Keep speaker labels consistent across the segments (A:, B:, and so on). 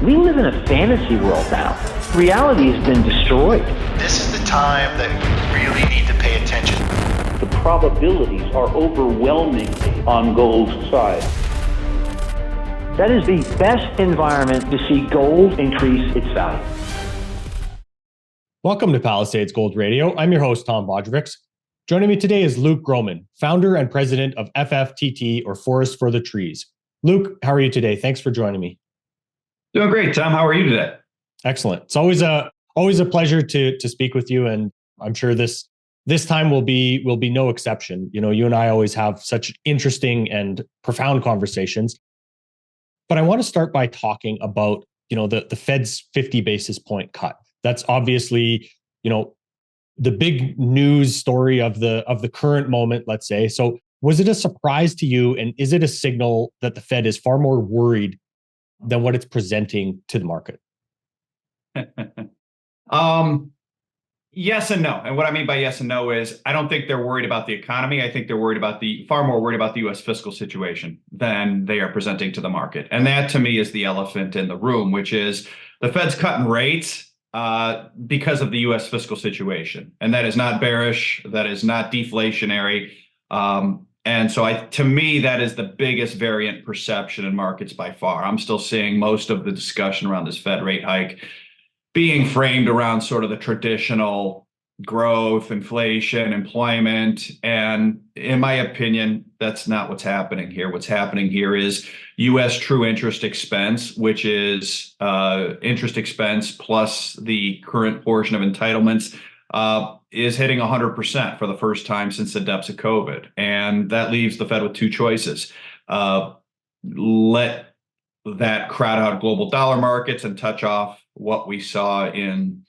A: We live in a fantasy world now. Reality has been destroyed.
B: This is the time that you really need to pay attention.
A: The probabilities are overwhelmingly on gold's side. That is the best environment to see gold increase its value.
C: Welcome to Palisades Gold Radio. I'm your host, Tom Bodrovics. Joining me today is Luke Gromen, founder and president of FFTT, or Forest for the Trees. Luke, how are you today? Thanks for joining me.
D: Doing great, Tom. How are you today?
C: Excellent. It's always a pleasure to speak with you, and I'm sure this time will be no exception. You know, you and I always have such interesting and profound conversations. But I want to start by talking about, the Fed's 50 basis point cut. That's obviously, the big news story of the current moment, let's say. So was it a surprise to you, and is it a signal that the Fed is far more worried than what it's presenting to the market?
D: Yes and no. And what I mean by yes and no is I don't think they're worried about the economy. I think they're far more worried about the U.S. fiscal situation than they are presenting to the market. And that to me is the elephant in the room, which is the Fed's cutting rates because of the U.S. fiscal situation. And that is not bearish. That is not deflationary. And so to me, that is the biggest variant perception in markets by far. I'm still seeing most of the discussion around this Fed rate hike being framed around sort of the traditional growth, inflation, employment. And in my opinion, that's not what's happening here. What's happening here is U.S. true interest expense, which is interest expense plus the current portion of entitlements, is hitting 100% for the first time since the depths of COVID. And that leaves the Fed with two choices. Let that crowd out global dollar markets and touch off what we saw in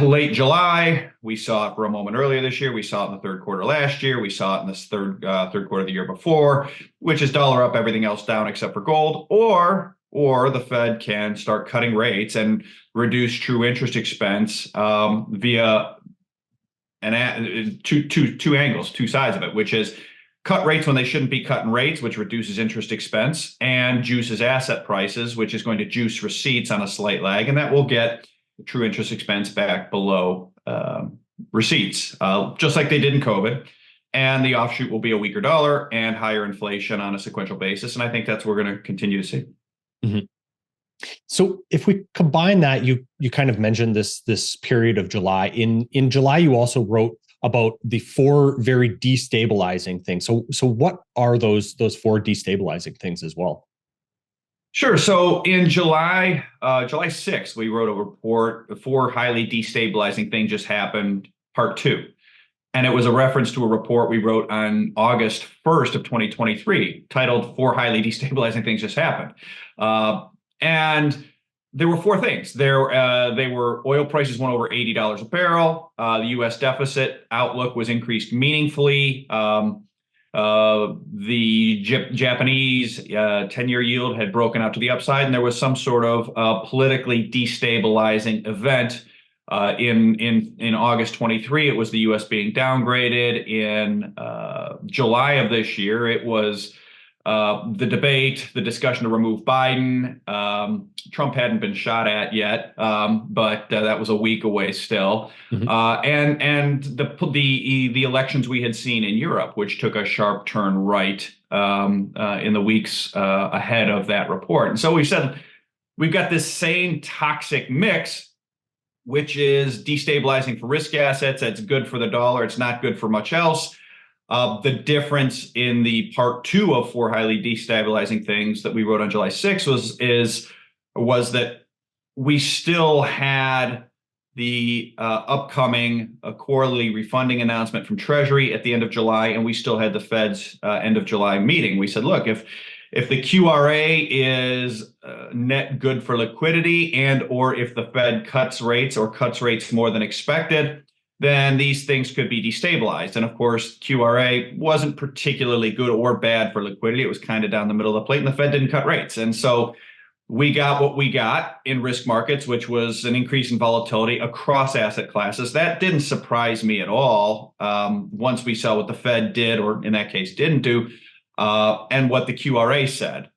D: late July. We saw it for a moment earlier this year. We saw it in the third quarter last year. We saw it in this third quarter of the year before, which is dollar up, everything else down except for gold. Or the Fed can start cutting rates and reduce true interest expense via two angles, two sides of it, which is cut rates when they shouldn't be cutting rates, which reduces interest expense, and juices asset prices, which is going to juice receipts on a slight lag, and that will get true interest expense back below receipts, just like they did in COVID. And the offshoot will be a weaker dollar and higher inflation on a sequential basis, and I think that's what we're going to continue to see.
C: Mm-hmm. So if we combine that, you kind of mentioned this period of July. In July, you also wrote about the four very destabilizing things. So what are those four destabilizing things as well?
D: Sure. So in July 6th, we wrote a report, the four highly destabilizing things just happened, part 2. And it was a reference to a report we wrote on August 1st of 2023 titled Four Highly Destabilizing Things Just Happened. And there were four things. They were oil prices went over $80 a barrel. The U.S. deficit outlook was increased meaningfully. The Japanese 10-year yield had broken out to the upside, and there was some sort of politically destabilizing event. In August 23, it was the U.S. being downgraded. In July of this year, it was the debate, the discussion to remove Biden. Trump hadn't been shot at yet, but that was a week away still. Mm-hmm. And the elections we had seen in Europe, which took a sharp turn right in the weeks ahead of that report. And so we said we've got this same toxic mix, which is destabilizing for risk assets. That's good for the dollar. It's not good for much else. The difference in the part 2 of four highly destabilizing things that we wrote on July 6th was that we still had the upcoming quarterly refunding announcement from Treasury at the end of July, and we still had the Fed's end of July meeting. We said, look, if the QRA is net good for liquidity, and or if the Fed cuts rates more than expected, then these things could be destabilized. And of course, QRA wasn't particularly good or bad for liquidity. It was kind of down the middle of the plate, and the Fed didn't cut rates. And so we got what we got in risk markets, which was an increase in volatility across asset classes. That didn't surprise me at all once we saw what the Fed did, or in that case didn't do, and what the QRA said.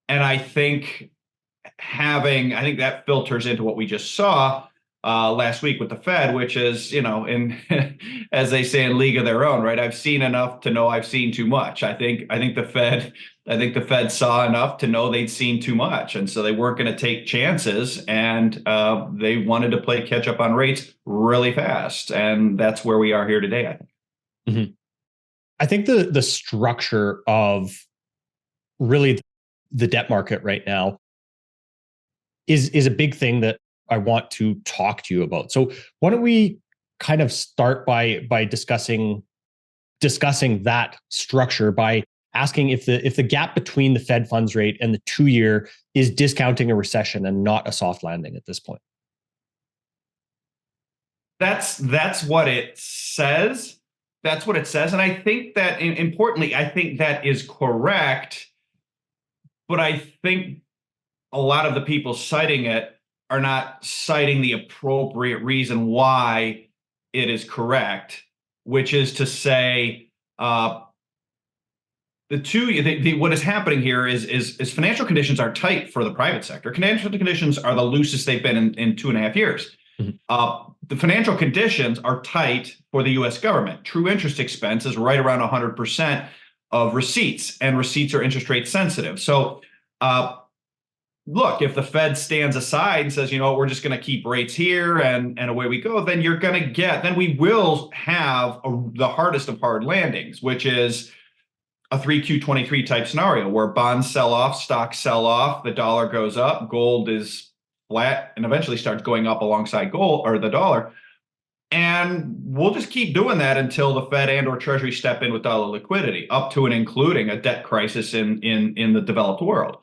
D: And I think I think that filters into what we just saw last week with the Fed, which is, in as they say, in league of their own, right? I've seen enough to know I've seen too much. I think the Fed saw enough to know they'd seen too much, and so they weren't going to take chances, and they wanted to play catch up on rates really fast, and that's where we are here today, I think.
C: Mm-hmm. I think the structure of really the debt market right now is a big thing that I want to talk to you about. So why don't we kind of start by discussing that structure by asking if the gap between the Fed funds rate and the 2-year is discounting a recession and not a soft landing at this point.
D: That's what it says. That's what it says. And I think that, importantly, I think that is correct. But I think a lot of the people citing it are not citing the appropriate reason why it is correct, which is to say, what is happening here is financial conditions are tight for the private sector. Financial conditions are the loosest they've been in 2.5 years. Mm-hmm. The financial conditions are tight for the U.S. government. True interest expense is right around 100% of receipts, and receipts are interest rate sensitive. So, look, if the Fed stands aside and says, we're just going to keep rates here and away we go, then then we will have the hardest of hard landings, which is a 3Q23 type scenario where bonds sell off, stocks sell off, the dollar goes up, gold is flat, and eventually starts going up alongside gold or the dollar. And we'll just keep doing that until the Fed and or Treasury step in with dollar liquidity, up to and including a debt crisis in the developed world.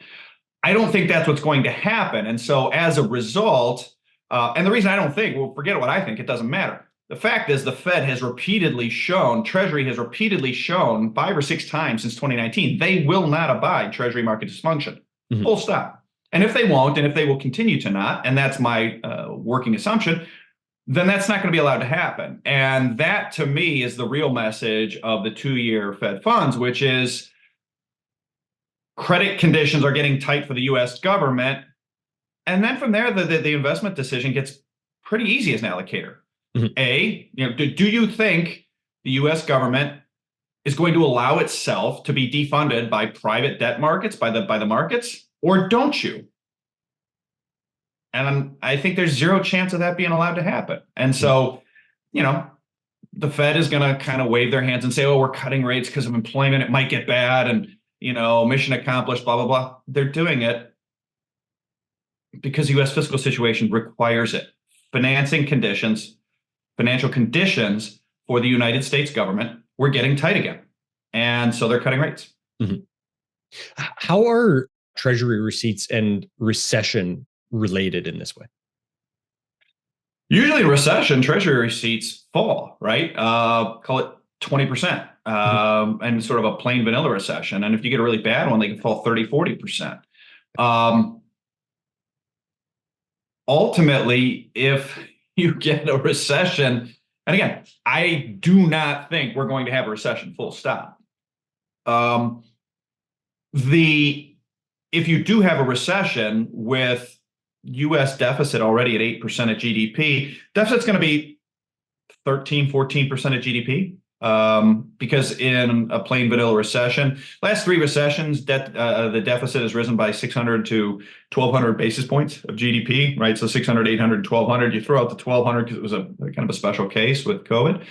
D: I don't think that's what's going to happen. And so as a result, and the reason I don't think, well, forget what I think, it doesn't matter. The fact is the Fed has repeatedly shown, Treasury has repeatedly shown 5 or 6 times since 2019, they will not abide Treasury market dysfunction. Mm-hmm. Full stop. And if they won't, and if they will continue to not, and that's my working assumption, then that's not going to be allowed to happen. And that, to me, is the real message of the 2-year Fed funds, which is credit conditions are getting tight for the U.S. government. And then from there, the investment decision gets pretty easy as an allocator. Mm-hmm. Do you think the U.S. government is going to allow itself to be defunded by private debt markets, by the markets, or don't you? And I think there's zero chance of that being allowed to happen. And so, the Fed is going to kind of wave their hands and say, oh, we're cutting rates because of employment. It might get bad. And, mission accomplished, blah, blah, blah. They're doing it because the U.S. fiscal situation requires it. Financial conditions for the United States government were getting tight again. And so they're cutting rates.
C: Mm-hmm. How are Treasury receipts and recession related in this way?
D: Usually in recession, Treasury receipts fall, right? Call it 20%, and sort of a plain vanilla recession. And if you get a really bad one, they can fall 30, 40%. Ultimately, if you get a recession, and again, I do not think we're going to have a recession, full stop. If you do have a recession with U.S. deficit already at 8% of GDP, deficit's going to be 13, 14% of GDP. Because in a plain vanilla recession, last 3 recessions, the deficit has risen by 600 to 1,200 basis points of GDP, right? So 600, 800, 1,200. You throw out the 1,200 because it was a kind of a special case with COVID.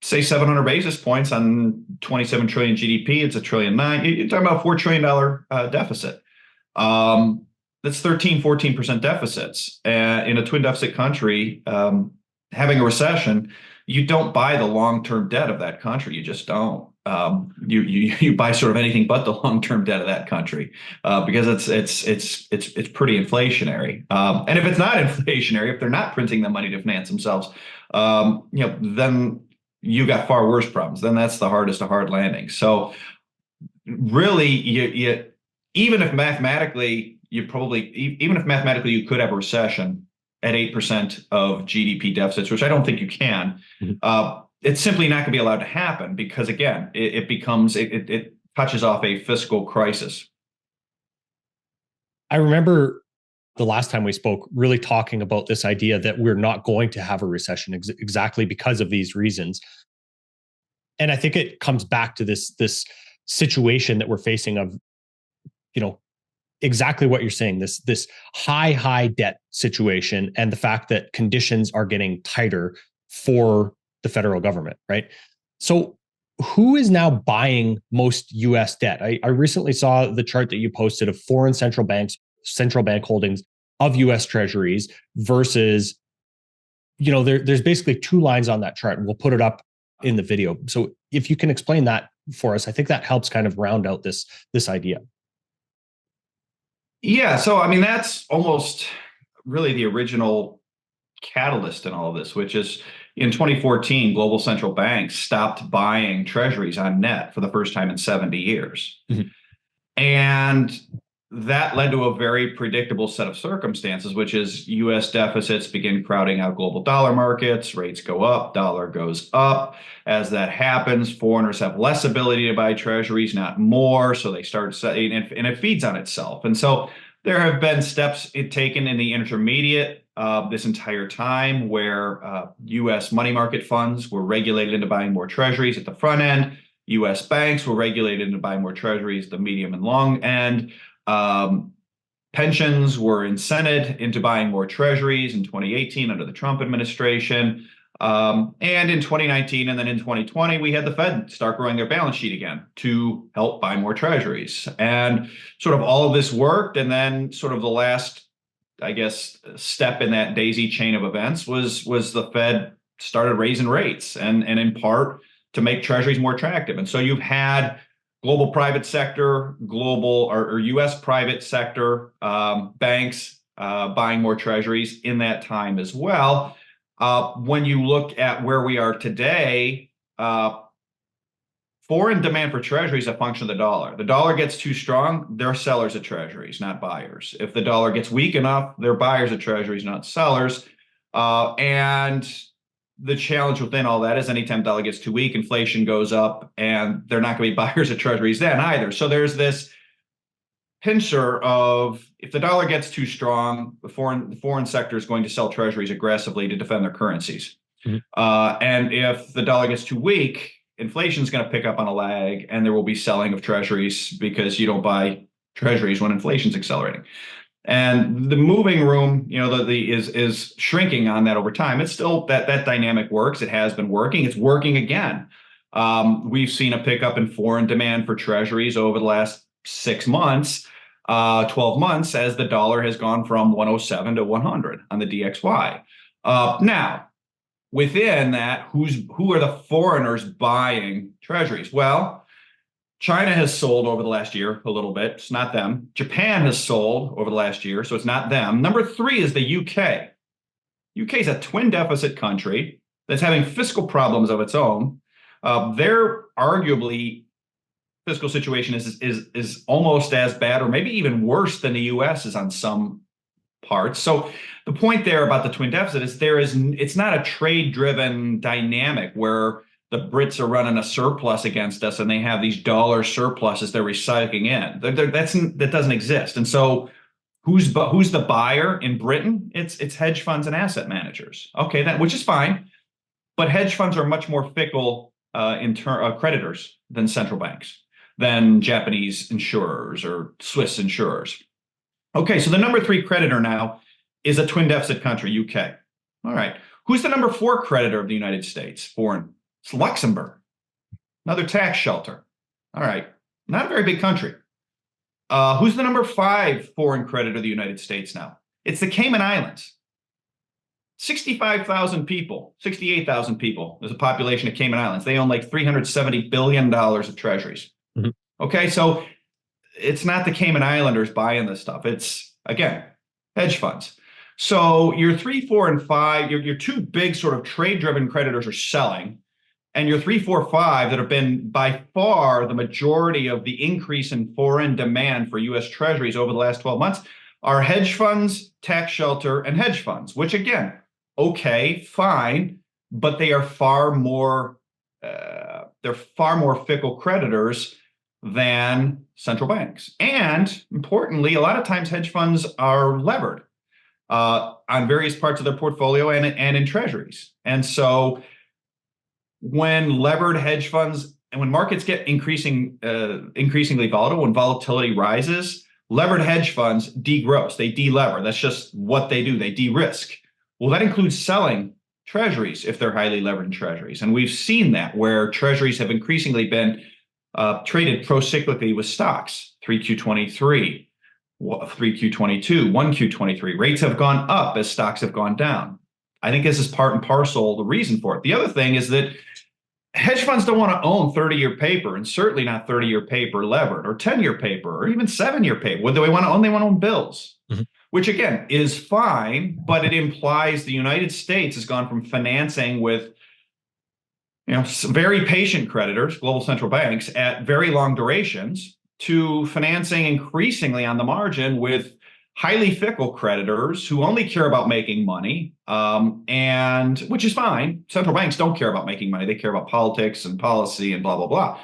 D: Say 700 basis points on 27 trillion GDP, it's $1.9 trillion. You're talking about $4 trillion deficit. That's 13, 14% deficits. In a twin deficit country, having a recession, you don't buy the long-term debt of that country. You just don't. You buy sort of anything but the long-term debt of that country because it's pretty inflationary. And if it's not inflationary, if they're not printing the money to finance themselves, then you got far worse problems. Then that's the hardest of hard landings. So really, even if mathematically you could have a recession at 8% of GDP deficits, which I don't think you can, it's simply not going to be allowed to happen because, again, it touches off a fiscal crisis.
C: I remember the last time we spoke really talking about this idea that we're not going to have a recession exactly because of these reasons. And I think it comes back to this situation that we're facing of, exactly what you're saying, this high debt situation, and the fact that conditions are getting tighter for the federal government, right? So who is now buying most US debt? I recently saw the chart that you posted of foreign central bank holdings of US Treasuries versus, there's basically two lines on that chart, and we'll put it up in the video. So if you can explain that for us, I think that helps kind of round out this idea.
D: Yeah, so I mean, that's almost really the original catalyst in all of this, which is in 2014, global central banks stopped buying treasuries on net for the first time in 70 years. Mm-hmm. And that led to a very predictable set of circumstances, which is US deficits begin crowding out global dollar markets, rates go up, dollar goes up. As that happens, foreigners have less ability to buy treasuries, not more, so they start setting, and it feeds on itself. And so there have been steps taken in the intermediate this entire time where US money market funds were regulated into buying more treasuries at the front end. US banks were regulated into buying more treasuries at the medium and long end. Pensions were incented into buying more treasuries in 2018 under the Trump administration. And in 2019 and then in 2020, we had the Fed start growing their balance sheet again to help buy more treasuries. And sort of all of this worked. And then sort of the last, I guess, step in that daisy chain of events was the Fed started raising rates and in part to make treasuries more attractive. And so you've had global private sector, global or US private sector banks buying more treasuries in that time as well. When you look at where we are today, foreign demand for treasuries is a function of the dollar. The dollar gets too strong, they're sellers of treasuries, not buyers. If the dollar gets weak enough, they're buyers of treasuries, not sellers. And the challenge within all that is anytime dollar gets too weak, inflation goes up, and they're not going to be buyers of treasuries then either. So there's this pincer of if the dollar gets too strong, the foreign sector is going to sell treasuries aggressively to defend their currencies. Mm-hmm. And if the dollar gets too weak, inflation is going to pick up on a lag, and there will be selling of treasuries because you don't buy treasuries when inflation's accelerating. And the moving room, is shrinking on that over time. It's still that dynamic works. It has been working. It's working again. We've seen a pickup in foreign demand for treasuries over the last 6 months, 12 months, as the dollar has gone from 107 to 100 on the DXY. Now, within that, who are the foreigners buying treasuries? Well, China has sold over the last year a little bit. It's not them. Japan has sold over the last year, so it's not them. Number 3 is the UK. UK is a twin deficit country that's having fiscal problems of its own. Their arguably fiscal situation is almost as bad or maybe even worse than the US is on some parts. So the point there about the twin deficit is it's not a trade-driven dynamic where the Brits are running a surplus against us and they have these dollar surpluses they're recycling in. That doesn't exist. And so who's the buyer in Britain? It's hedge funds and asset managers. Okay, which is fine. But hedge funds are much more fickle creditors than central banks, than Japanese insurers or Swiss insurers. Okay, so the number 3 creditor now is a twin deficit country, UK. All right. Who's the number 4 creditor of the United States? Foreign. It's Luxembourg, another tax shelter. All right, not a very big country. Who's the number 5 foreign creditor of the United States now? It's the Cayman Islands. 65,000 people, 68,000 people. There's a population of Cayman Islands. They own like $370 billion of treasuries. Mm-hmm. Okay, so it's not the Cayman Islanders buying this stuff. It's, again, hedge funds. So your 3, 4, and 5, your 2 big sort of trade-driven creditors are selling. And your 3, 4, 5 that have been by far the majority of the increase in foreign demand for US treasuries over the last 12 months are hedge funds, tax shelter, and hedge funds, which again, okay, fine, but they are far more fickle creditors than central banks. And importantly, a lot of times hedge funds are levered on various parts of their portfolio and in treasuries. And so when levered hedge funds and when markets get increasingly volatile, when volatility rises, levered hedge funds degross, they de-lever. That's just what they do. They de-risk. Well, that includes selling treasuries if they're highly levered in treasuries. And we've seen that where treasuries have increasingly been traded pro-cyclically with stocks, 3Q23, 3Q22, 1Q23. Rates have gone up as stocks have gone down. I think this is part and parcel the reason for it. The other thing is that hedge funds don't want to own 30-year paper, and certainly not 30-year paper levered, or 10-year paper, or even 7-year paper. What do they want to own? They want to own bills, which again is fine, but it implies the United States has gone from financing with some very patient creditors, global central banks, at very long durations, to financing increasingly on the margin with highly fickle creditors who only care about making money, and which is fine. Central banks don't care about making money. They care about politics and policy and blah, blah, blah.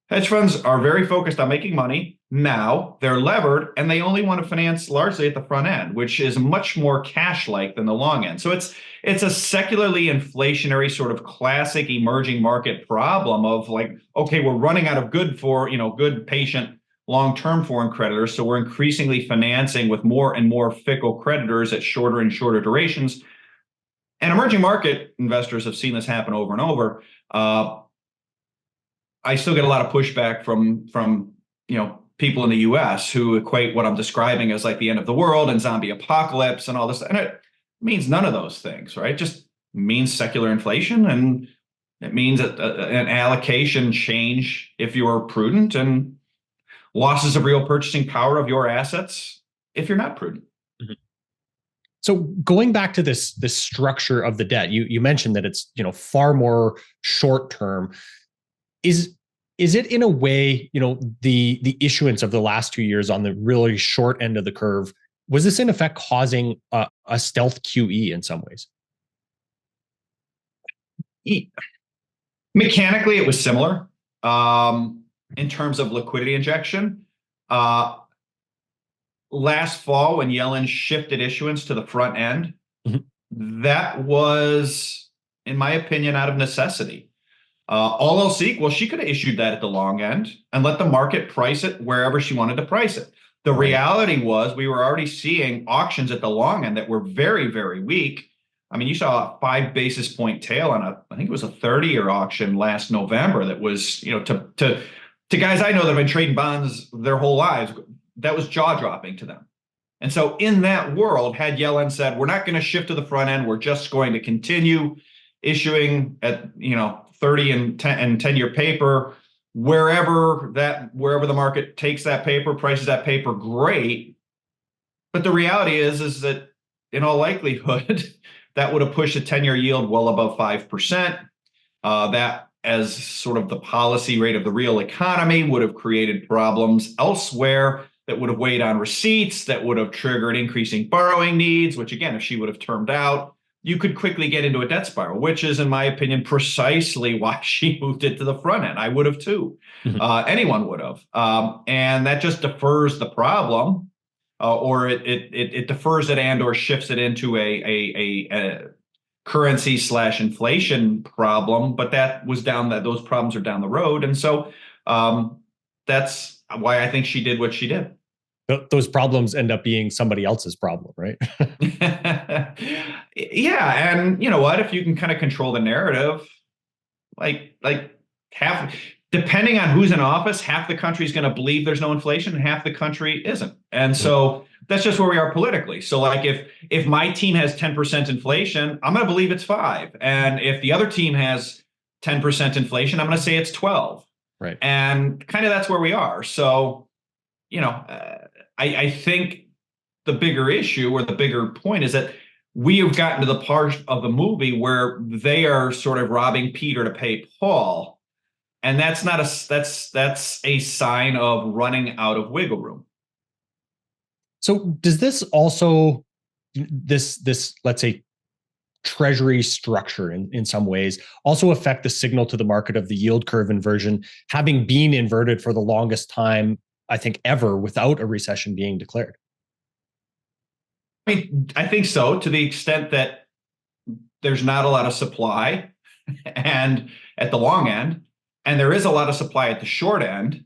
D: Hedge funds are very focused on making money now. They're levered, and they only want to finance largely at the front end, which is much more cash-like than the long end. So it's a secularly inflationary sort of classic emerging market problem of like, okay, we're running out of good patient long-term foreign creditors, so we're increasingly financing with more and more fickle creditors at shorter and shorter durations. And emerging market investors have seen this happen over and over. I still get a lot of pushback from people in the US who equate what I'm describing as like the end of the world and zombie apocalypse and all this. And it means none of those things, right? It just means secular inflation, and it means an allocation change if you're prudent, and losses of real purchasing power of your assets if you're not prudent.
C: So going back to this structure of the debt, you mentioned that it's far more short term. Is it in a way, the issuance of the last 2 years on the really short end of the curve, was this in effect causing a stealth QE in some ways?
D: Mechanically, it was similar in terms of liquidity injection. Last fall, when Yellen shifted issuance to the front end, that was, in my opinion, out of necessity. All else equal, she could have issued that at the long end and let the market price it wherever she wanted to price it. The reality was we were already seeing auctions at the long end that were very, very weak. I mean, you saw a 5 basis point tail on I think it was a 30-year auction last November that was, to guys I know that have been trading bonds their whole lives, that was jaw-dropping to them. And so in that world, had Yellen said, we're not going to shift to the front end, we're just going to continue issuing at 30 and 10-year paper, wherever the market takes that paper, prices that paper, great. But the reality is that in all likelihood, that would have pushed a 10-year yield well above 5%. That, as sort of the policy rate of the real economy, would have created problems elsewhere that would have weighed on receipts, that would have triggered increasing borrowing needs, which again, if she would have termed out, you could quickly get into a debt spiral, which is, in my opinion, precisely why she moved it to the front end. I would have too. Anyone would have. And that just defers the problem, or it defers it and or shifts it into a currency / inflation problem. But those problems are down the road. And so that's why I think she did what she did.
C: Those problems end up being somebody else's problem, right?
D: Yeah. And you know what? If you can kind of control the narrative, like depending on who's in office, half the country is going to believe there's no inflation and half the country isn't. And so that's just where we are politically. So like if my team has 10% inflation, I'm going to believe it's 5. And if the other team has 10% inflation, I'm going to say it's 12.
C: Right.
D: And kind of that's where we are. So, I think the bigger issue or the bigger point is that we have gotten to the part of the movie where they are sort of robbing Peter to pay Paul. And that's not that's a sign of running out of wiggle room.
C: So does this also, this let's say Treasury structure in some ways also affect the signal to the market of the yield curve inversion having been inverted for the longest time, I think, ever without a recession being declared?
D: I mean, I think so, to the extent that there's not a lot of supply and at the long end, and there is a lot of supply at the short end.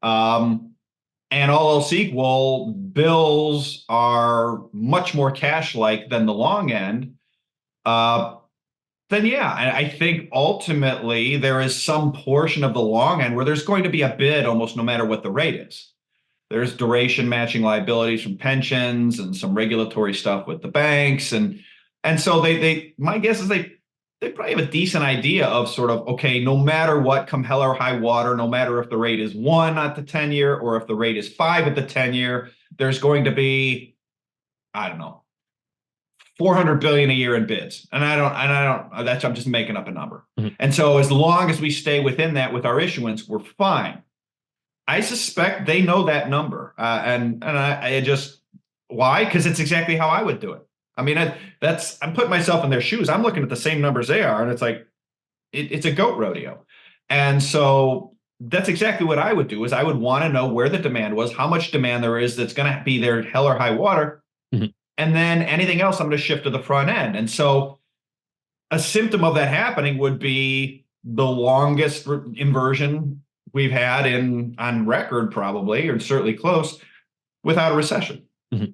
D: And all else equal, bills are much more cash-like than the long end. Then yeah, I think ultimately there is some portion of the long end where there's going to be a bid almost no matter what the rate is. There's duration matching liabilities from pensions and some regulatory stuff with the banks, and so they my guess is they probably have a decent idea of sort of, okay, no matter what, come hell or high water, no matter if the rate is 1 at the 10-year or if the rate is 5 at the 10-year, there's going to be, I don't know, 400 billion a year in bids. And I'm just making up a number. Mm-hmm. And so as long as we stay within that with our issuance, we're fine. I suspect they know that number. And I just, why? Because it's exactly how I would do it. I mean, I'm putting myself in their shoes. I'm looking at the same numbers they are, and it's like, it's a goat rodeo. And so that's exactly what I would do, is I would want to know where the demand was, how much demand there is that's going to be there hell or high water. Mm-hmm. And then anything else, I'm going to shift to the front end. And so a symptom of that happening would be the longest inversion we've had on record, probably, or certainly close, without a recession.
C: Mm-hmm.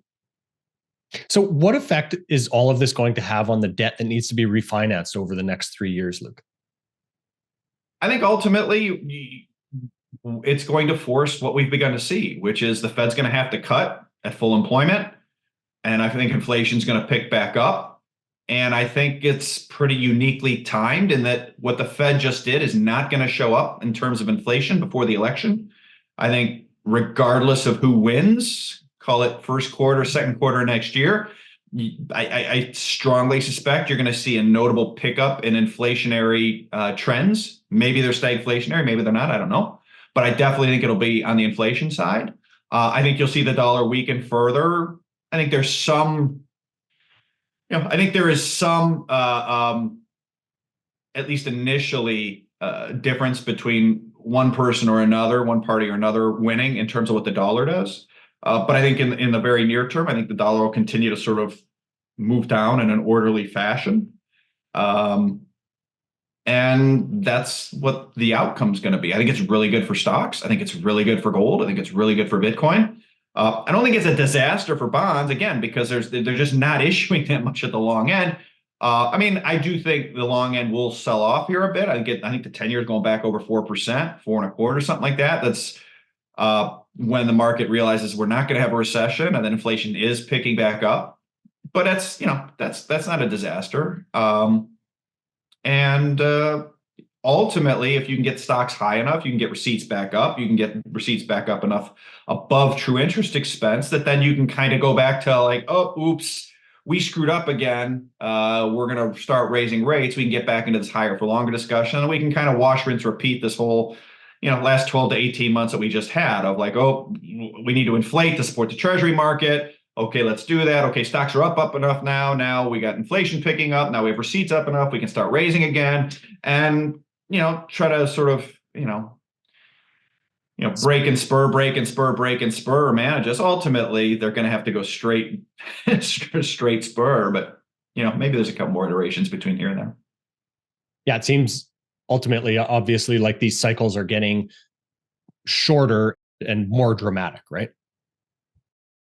C: So what effect is all of this going to have on the debt that needs to be refinanced over the next 3 years, Luke?
D: I think ultimately it's going to force what we've begun to see, which is the Fed's going to have to cut at full employment. And I think inflation's going to pick back up. And I think it's pretty uniquely timed in that what the Fed just did is not going to show up in terms of inflation before the election. I think regardless of who wins, call it first quarter, second quarter next year, I strongly suspect you're going to see a notable pickup in inflationary trends. Maybe they're stagflationary, maybe they're not, I don't know. But I definitely think it'll be on the inflation side. I think you'll see the dollar weaken further. I think there's some, I think there is some, at least initially, difference between one person or another, one party or another winning in terms of what the dollar does. But I think in the very near term, I think the dollar will continue to sort of move down in an orderly fashion. And that's what the outcome's going to be. I think it's really good for stocks. I think it's really good for gold. I think it's really good for Bitcoin. I don't think it's a disaster for bonds, again, because they're just not issuing that much at the long end. I mean, I do think the long end will sell off here a bit. I think the 10-year is going back over 4%, 4.25%, something like that. That's when the market realizes we're not going to have a recession and then inflation is picking back up. But that's not a disaster. And ultimately, if you can get stocks high enough, you can get receipts back up. You can get receipts back up enough above true interest expense that then you can kind of go back to like, oh, oops, we screwed up again. We're going to start raising rates. We can get back into this higher for longer discussion, and we can kind of wash, rinse, repeat this whole, last 12 to 18 months that we just had of like, oh, we need to inflate to support the Treasury market. Okay, let's do that. Okay, stocks are up enough now. Now we got inflation picking up. Now we have receipts up enough. We can start raising again, and try to sort of break and spur, break and spur, break and spur. Man, just ultimately they're going to have to go straight spur. But maybe there's a couple more iterations between here and there.
C: Yeah, it seems ultimately, obviously, like these cycles are getting shorter and more dramatic, right?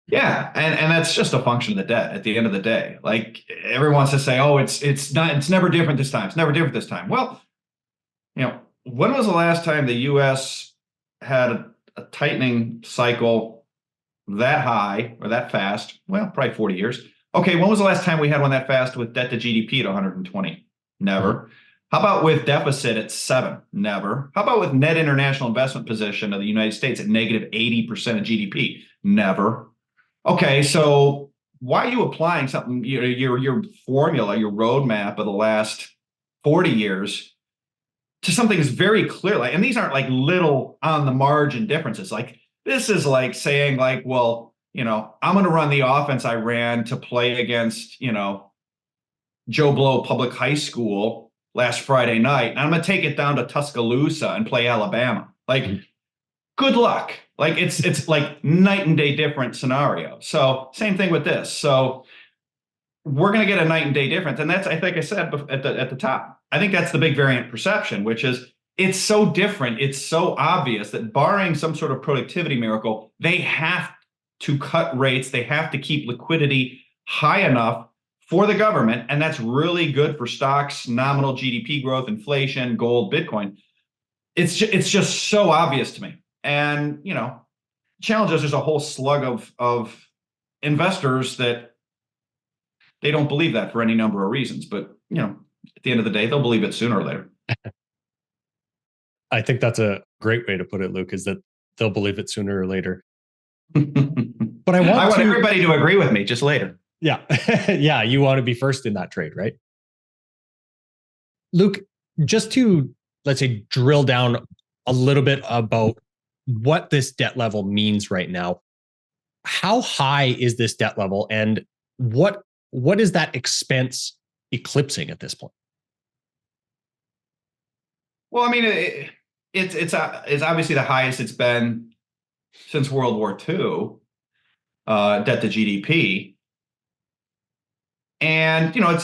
D: Yeah, and that's just a function of the debt at the end of the day. Like everyone wants to say, oh, it's never different this time. It's never different this time. Well, when was the last time the U.S. had a tightening cycle that high or that fast? Well, probably 40 years. Okay, when was the last time we had one that fast with debt to GDP at 120? Never. Mm-hmm. How about with deficit at 7? Never. How about with net international investment position of the United States at negative 80% of GDP? Never. Okay, so why are you applying something, your formula, your roadmap of the last 40 years to something that's very clear? And these aren't like little on the margin differences. Like this is like saying like, well, I'm going to run the offense I ran to play against, Joe Blow Public High School last Friday night, and I'm going to take it down to Tuscaloosa and play Alabama. Like, good luck. Like, it's like night and day different scenario. So same thing with this. So we're going to get a night and day difference. And that's, I think I said at the top, I think that's the big variant perception, which is it's so different. It's so obvious that barring some sort of productivity miracle, they have to cut rates. They have to keep liquidity high enough for the government. And that's really good for stocks, nominal GDP growth, inflation, gold, Bitcoin. It's just so obvious to me. And, you know, challenges, there's a whole slug of investors that they don't believe that for any number of reasons. But, you know, at the end of the day, they'll believe it sooner or later.
C: I think that's a great way to put it, Luke, is that they'll believe it sooner or later. But I want
D: everybody to agree with me just later.
C: Yeah. Yeah. You want to be first in that trade, right? Luke, just to, let's say, drill down a little bit about what this debt level means right now. How high is this debt level, and what is that expense eclipsing at this point?
D: Well, I mean, it's obviously the highest it's been since World War II, debt to GDP. And, you know,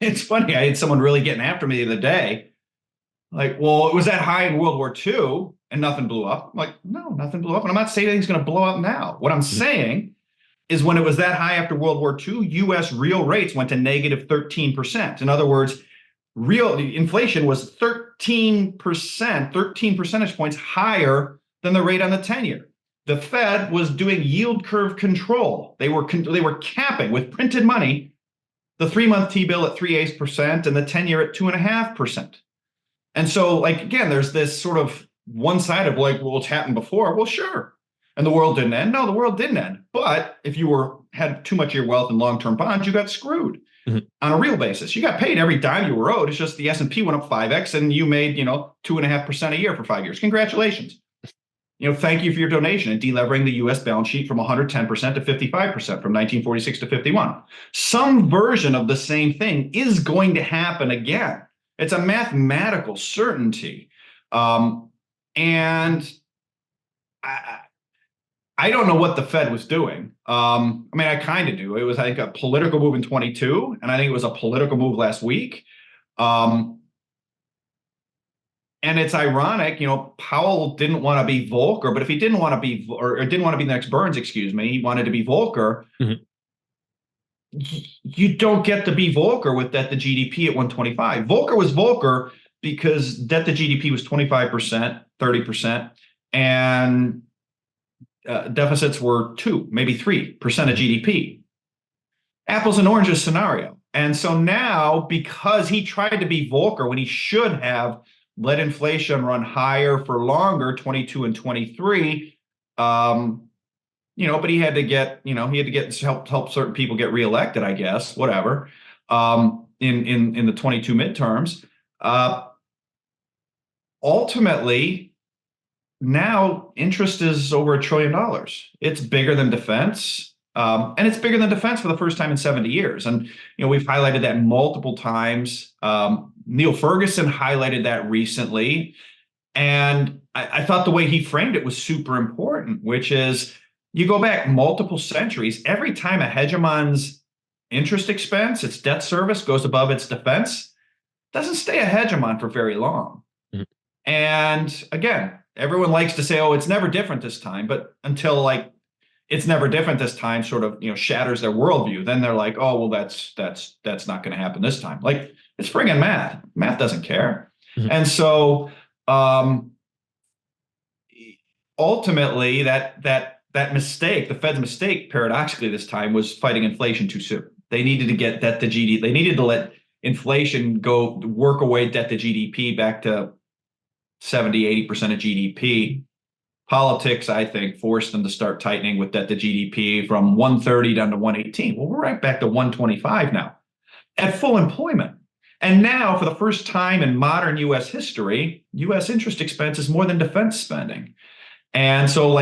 D: it's funny. I had someone really getting after me the other day. Like, well, it was that high in World War II and nothing blew up. I'm like, no, nothing blew up. And I'm not saying anything's going to blow up now. What I'm saying is when it was that high after World War II, U.S. real rates went to negative 13%. In other words, real inflation was 13%, 13 percentage points higher than the rate on the 10-year. The Fed was doing yield curve control. They were capping with printed money the 3-month T-bill at 3/8% and the 10-year at 2.5%. And so, like, again, there's this sort of one side of like, well, it's happened before. Well, sure. And the world didn't end. No, the world didn't end. But if you had too much of your wealth in long-term bonds, you got screwed on a real basis. You got paid every dime you were owed. It's just the S&P went up 5x and you made, 2.5% a year for 5 years. Congratulations. Thank you for your donation and delevering the U.S. balance sheet from 110% to 55% from 1946 to 51. Some version of the same thing is going to happen again. It's a mathematical certainty. And I don't know what the Fed was doing. I mean, I kind of do. It was, I think, a political move in 22, and I think it was a political move last week. And it's ironic, Powell didn't want to be Volcker, but if he didn't want to be, or didn't want to be the next Burns, excuse me, he wanted to be Volcker. You don't get to be Volcker with debt to GDP at 125. Volcker was Volcker because debt to GDP was 25%, 30%, and deficits were 2%, maybe 3% of GDP. Apples and oranges scenario. And so now, because he tried to be Volcker when he should have let inflation run higher for longer, 22 and 23, but he had to get, help certain people get reelected, I guess, whatever, in the 22 midterms. Ultimately, now interest is over $1 trillion. It's bigger than defense. And it's bigger than defense for the first time in 70 years. And, we've highlighted that multiple times. Neil Ferguson highlighted that recently. And I thought the way he framed it was super important, which is you go back multiple centuries, every time a hegemon's interest expense, its debt service goes above its defense, doesn't stay a hegemon for very long. And again, everyone likes to say, oh, it's never different this time. But until it's never different this time sort of, shatters their worldview. Then they're like, oh, well, that's not going to happen this time. Like, it's friggin' math. Math doesn't care. And so ultimately that mistake, the Fed's mistake, paradoxically this time, was fighting inflation too soon. They needed to get debt to GDP. They needed to let inflation go work away debt to GDP back to 70, 80% of GDP. Politics, I think, forced them to start tightening with debt to GDP from 130 down to 118. Well, we're right back to 125 now at full employment. And now, for the first time in modern U.S. history, U.S. interest expense is more than defense spending. And so,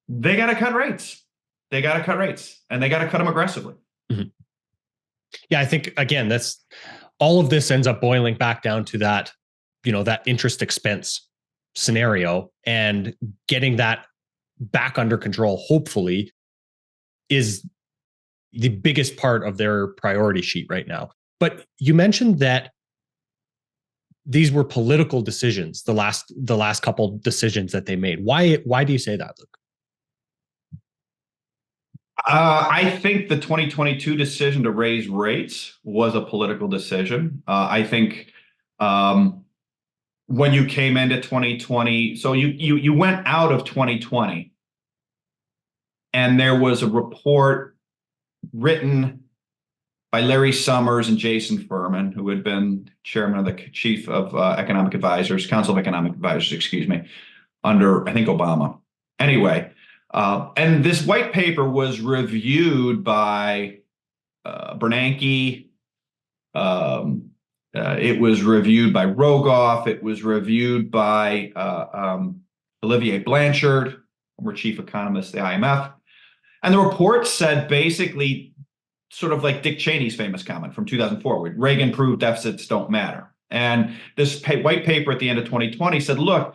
D: they got to cut rates. They got to cut rates, and they got to cut them aggressively.
C: Yeah, I think again, that's all of this ends up boiling back down to that, that interest expense scenario, and getting that back under control, hopefully, is the biggest part of their priority sheet right now. But you mentioned that these were political decisions, the last couple decisions that they made. Why do you say that, Luke?
D: I think the 2022 decision to raise rates was a political decision. I think when you came into 2020, so you went out of 2020, and there was a report written by Larry Summers and Jason Furman, who had been chairman of the chief of economic advisors, Council of Economic Advisors, excuse me, under, I think, Obama. Anyway, and this white paper was reviewed by Bernanke. It was reviewed by Rogoff. It was reviewed by Olivier Blanchard, former chief economist of the IMF. And the report said basically sort of like Dick Cheney's famous comment from 2004, where Reagan proved deficits don't matter. And this white paper at the end of 2020 said, look,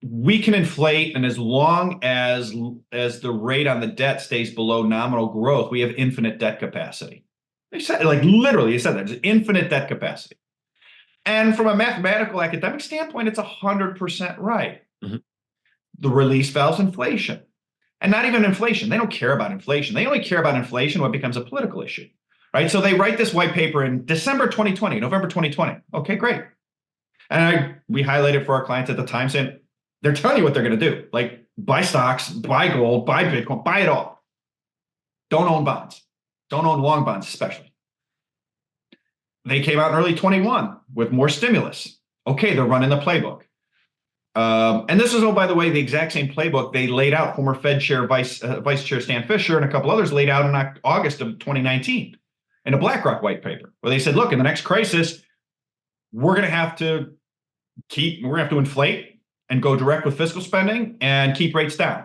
D: we can inflate, and as long as the rate on the debt stays below nominal growth, we have infinite debt capacity. They said, like, literally, they said that, there's infinite debt capacity. And from a mathematical academic standpoint, it's 100% right. Mm-hmm. The release valve's inflation. And not even inflation. They don't care about inflation. They only care about inflation when it becomes a political issue, right? So they write this white paper in December 2020, November 2020. Okay, great. And we highlighted for our clients at the time saying, they're telling you what they're going to do. Like, buy stocks, buy gold, buy Bitcoin, buy it all. Don't own bonds. Don't own long bonds, especially. They came out in early 21 with more stimulus. Okay, they're running the playbook. And this is, oh, by the way, the exact same playbook they laid out. Former Fed Chair, Vice Chair Stan Fisher and a couple others laid out in August of 2019 in a BlackRock white paper, where they said, look, in the next crisis, we're going to have to inflate and go direct with fiscal spending and keep rates down.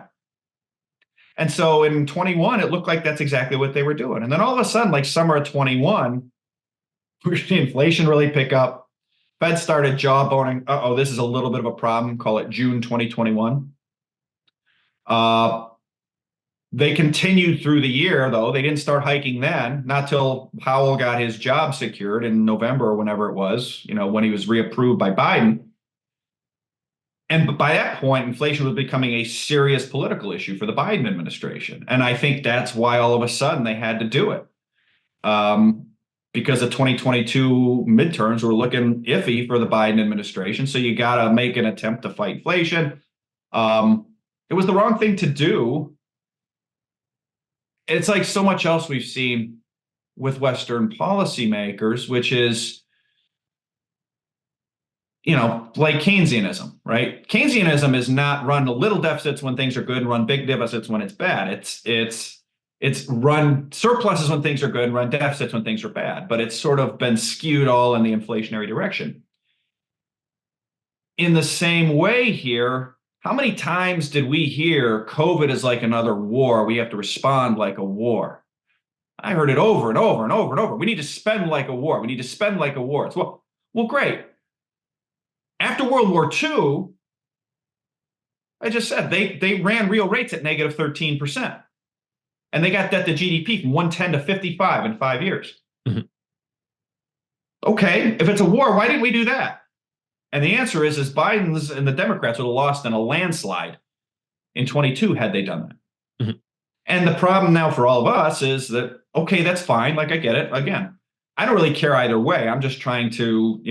D: And so in 21, it looked like that's exactly what they were doing. And then all of a sudden, like summer of 21, we're seeing inflation really pick up. Fed started jawboning, this is a little bit of a problem, call it June 2021. They continued through the year, though. They didn't start hiking then, not till Powell got his job secured in November or whenever it was, when he was reapproved by Biden. And by that point, inflation was becoming a serious political issue for the Biden administration. And I think that's why all of a sudden they had to do it. Because the 2022 midterms were looking iffy for the Biden administration. So you got to make an attempt to fight inflation. It was the wrong thing to do. It's like so much else we've seen with Western policymakers, which is, like Keynesianism, right? Keynesianism is not run little deficits when things are good and run big deficits when it's bad. It's run surpluses when things are good and run deficits when things are bad, but it's sort of been skewed all in the inflationary direction. In the same way here, how many times did we hear COVID is like another war? We have to respond like a war. I heard it over and over and over and over. We need to spend like a war. We need to spend like a war. It's, well, great. After World War II, I just said they ran real rates at negative 13%. And they got debt to GDP from 110 to 55 in 5 years. Mm-hmm. Okay, if it's a war, why didn't we do that? And the answer is Biden's and the Democrats would have lost in a landslide in 22 had they done that. Mm-hmm. And the problem now for all of us is that, okay, that's fine. Like, I get it. Again, I don't really care either way. I'm just trying to,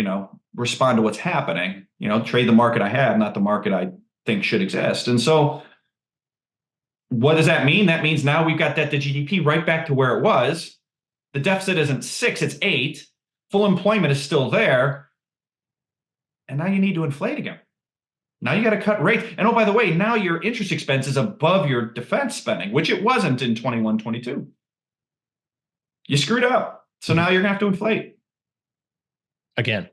D: respond to what's happening, trade the market I have, not the market I think should exist. And so what does that mean? That means now we've got debt to GDP right back to where it was. The deficit isn't 6, it's 8. Full employment is still there. And now you need to inflate again. Now you got to cut rates. And oh, by the way, now your interest expense is above your defense spending, which it wasn't in 21, 22. You screwed up. So now you're going to have to inflate.
C: Again.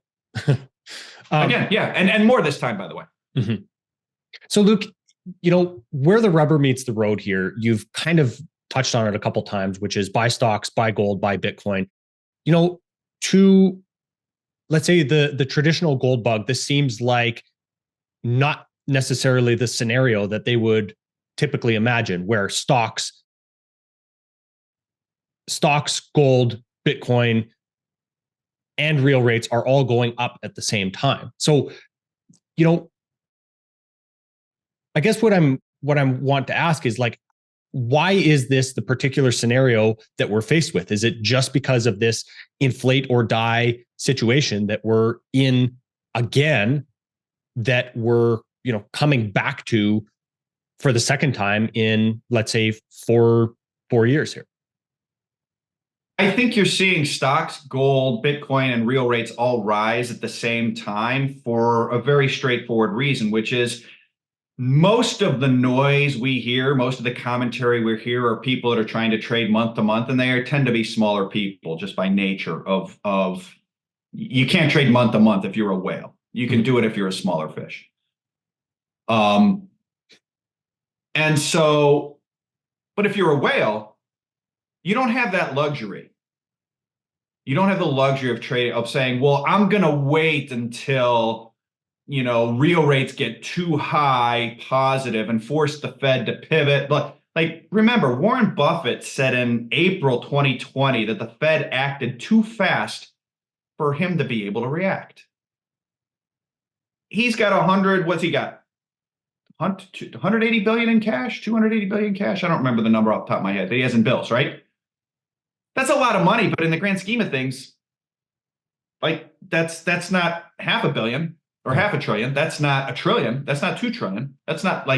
D: Again, yeah. And more this time, by the way.
C: Mm-hmm. So, Luke, where the rubber meets the road here, you've kind of touched on it a couple times, which is buy stocks, buy gold, buy Bitcoin. to, let's say, the traditional gold bug, this seems like not necessarily the scenario that they would typically imagine, where stocks, gold, Bitcoin, and real rates are all going up at the same time. So, I guess what I want to ask is, like, why is this the particular scenario that we're faced with? Is it just because of this inflate or die situation that we're in again, that we're, coming back to for the second time in, let's say, four years here?
D: I think you're seeing stocks, gold, Bitcoin, and real rates all rise at the same time for a very straightforward reason, which is most of the noise we hear, most of the commentary we hear are people that are trying to trade month to month, and they tend to be smaller people just by nature of you can't trade month to month if you're a whale. You can do it if you're a smaller fish. And so, but if you're a whale, you don't have that luxury. You don't have the luxury of trading, of saying, well, I'm going to wait until, real rates get too high positive and force the Fed to pivot. But remember, Warren Buffett said in April 2020 that the Fed acted too fast for him to be able to react. He's got what's he got? 180 billion in cash, 280 billion in cash. I don't remember the number off the top of my head, but he has in bills, right? That's a lot of money, but in the grand scheme of things, that's not $500 million or $500 billion. That's not $1 trillion. That's not $2 trillion. That's not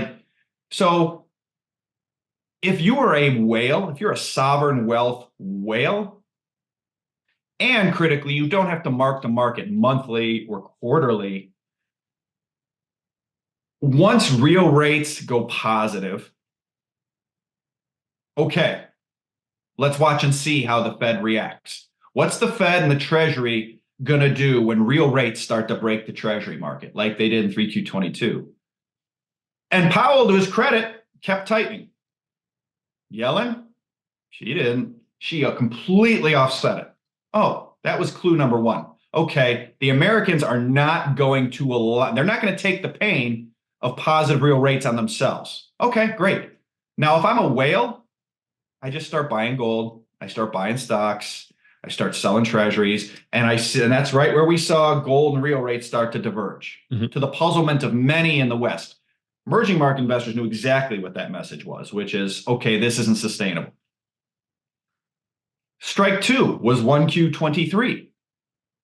D: so if you are a whale, if you're a sovereign wealth whale, and critically, you don't have to mark the market monthly or quarterly. Once real rates go positive, okay, let's watch and see how the Fed reacts. What's the Fed and the Treasury going to do when real rates start to break the Treasury market like they did in 3Q22? And Powell, to his credit, kept tightening. Yellen, she didn't. She completely offset it. Oh, that was clue number one. Okay, the Americans are not going to allow, they're not going to take the pain of positive real rates on themselves. Okay, great. Now, if I'm a whale, I just start buying gold. I start buying stocks. I start selling treasuries. And that's right where we saw gold and real rates start to diverge, to the puzzlement of many in the West. Emerging market investors knew exactly what that message was, which is, okay, this isn't sustainable. Strike two was 1Q23.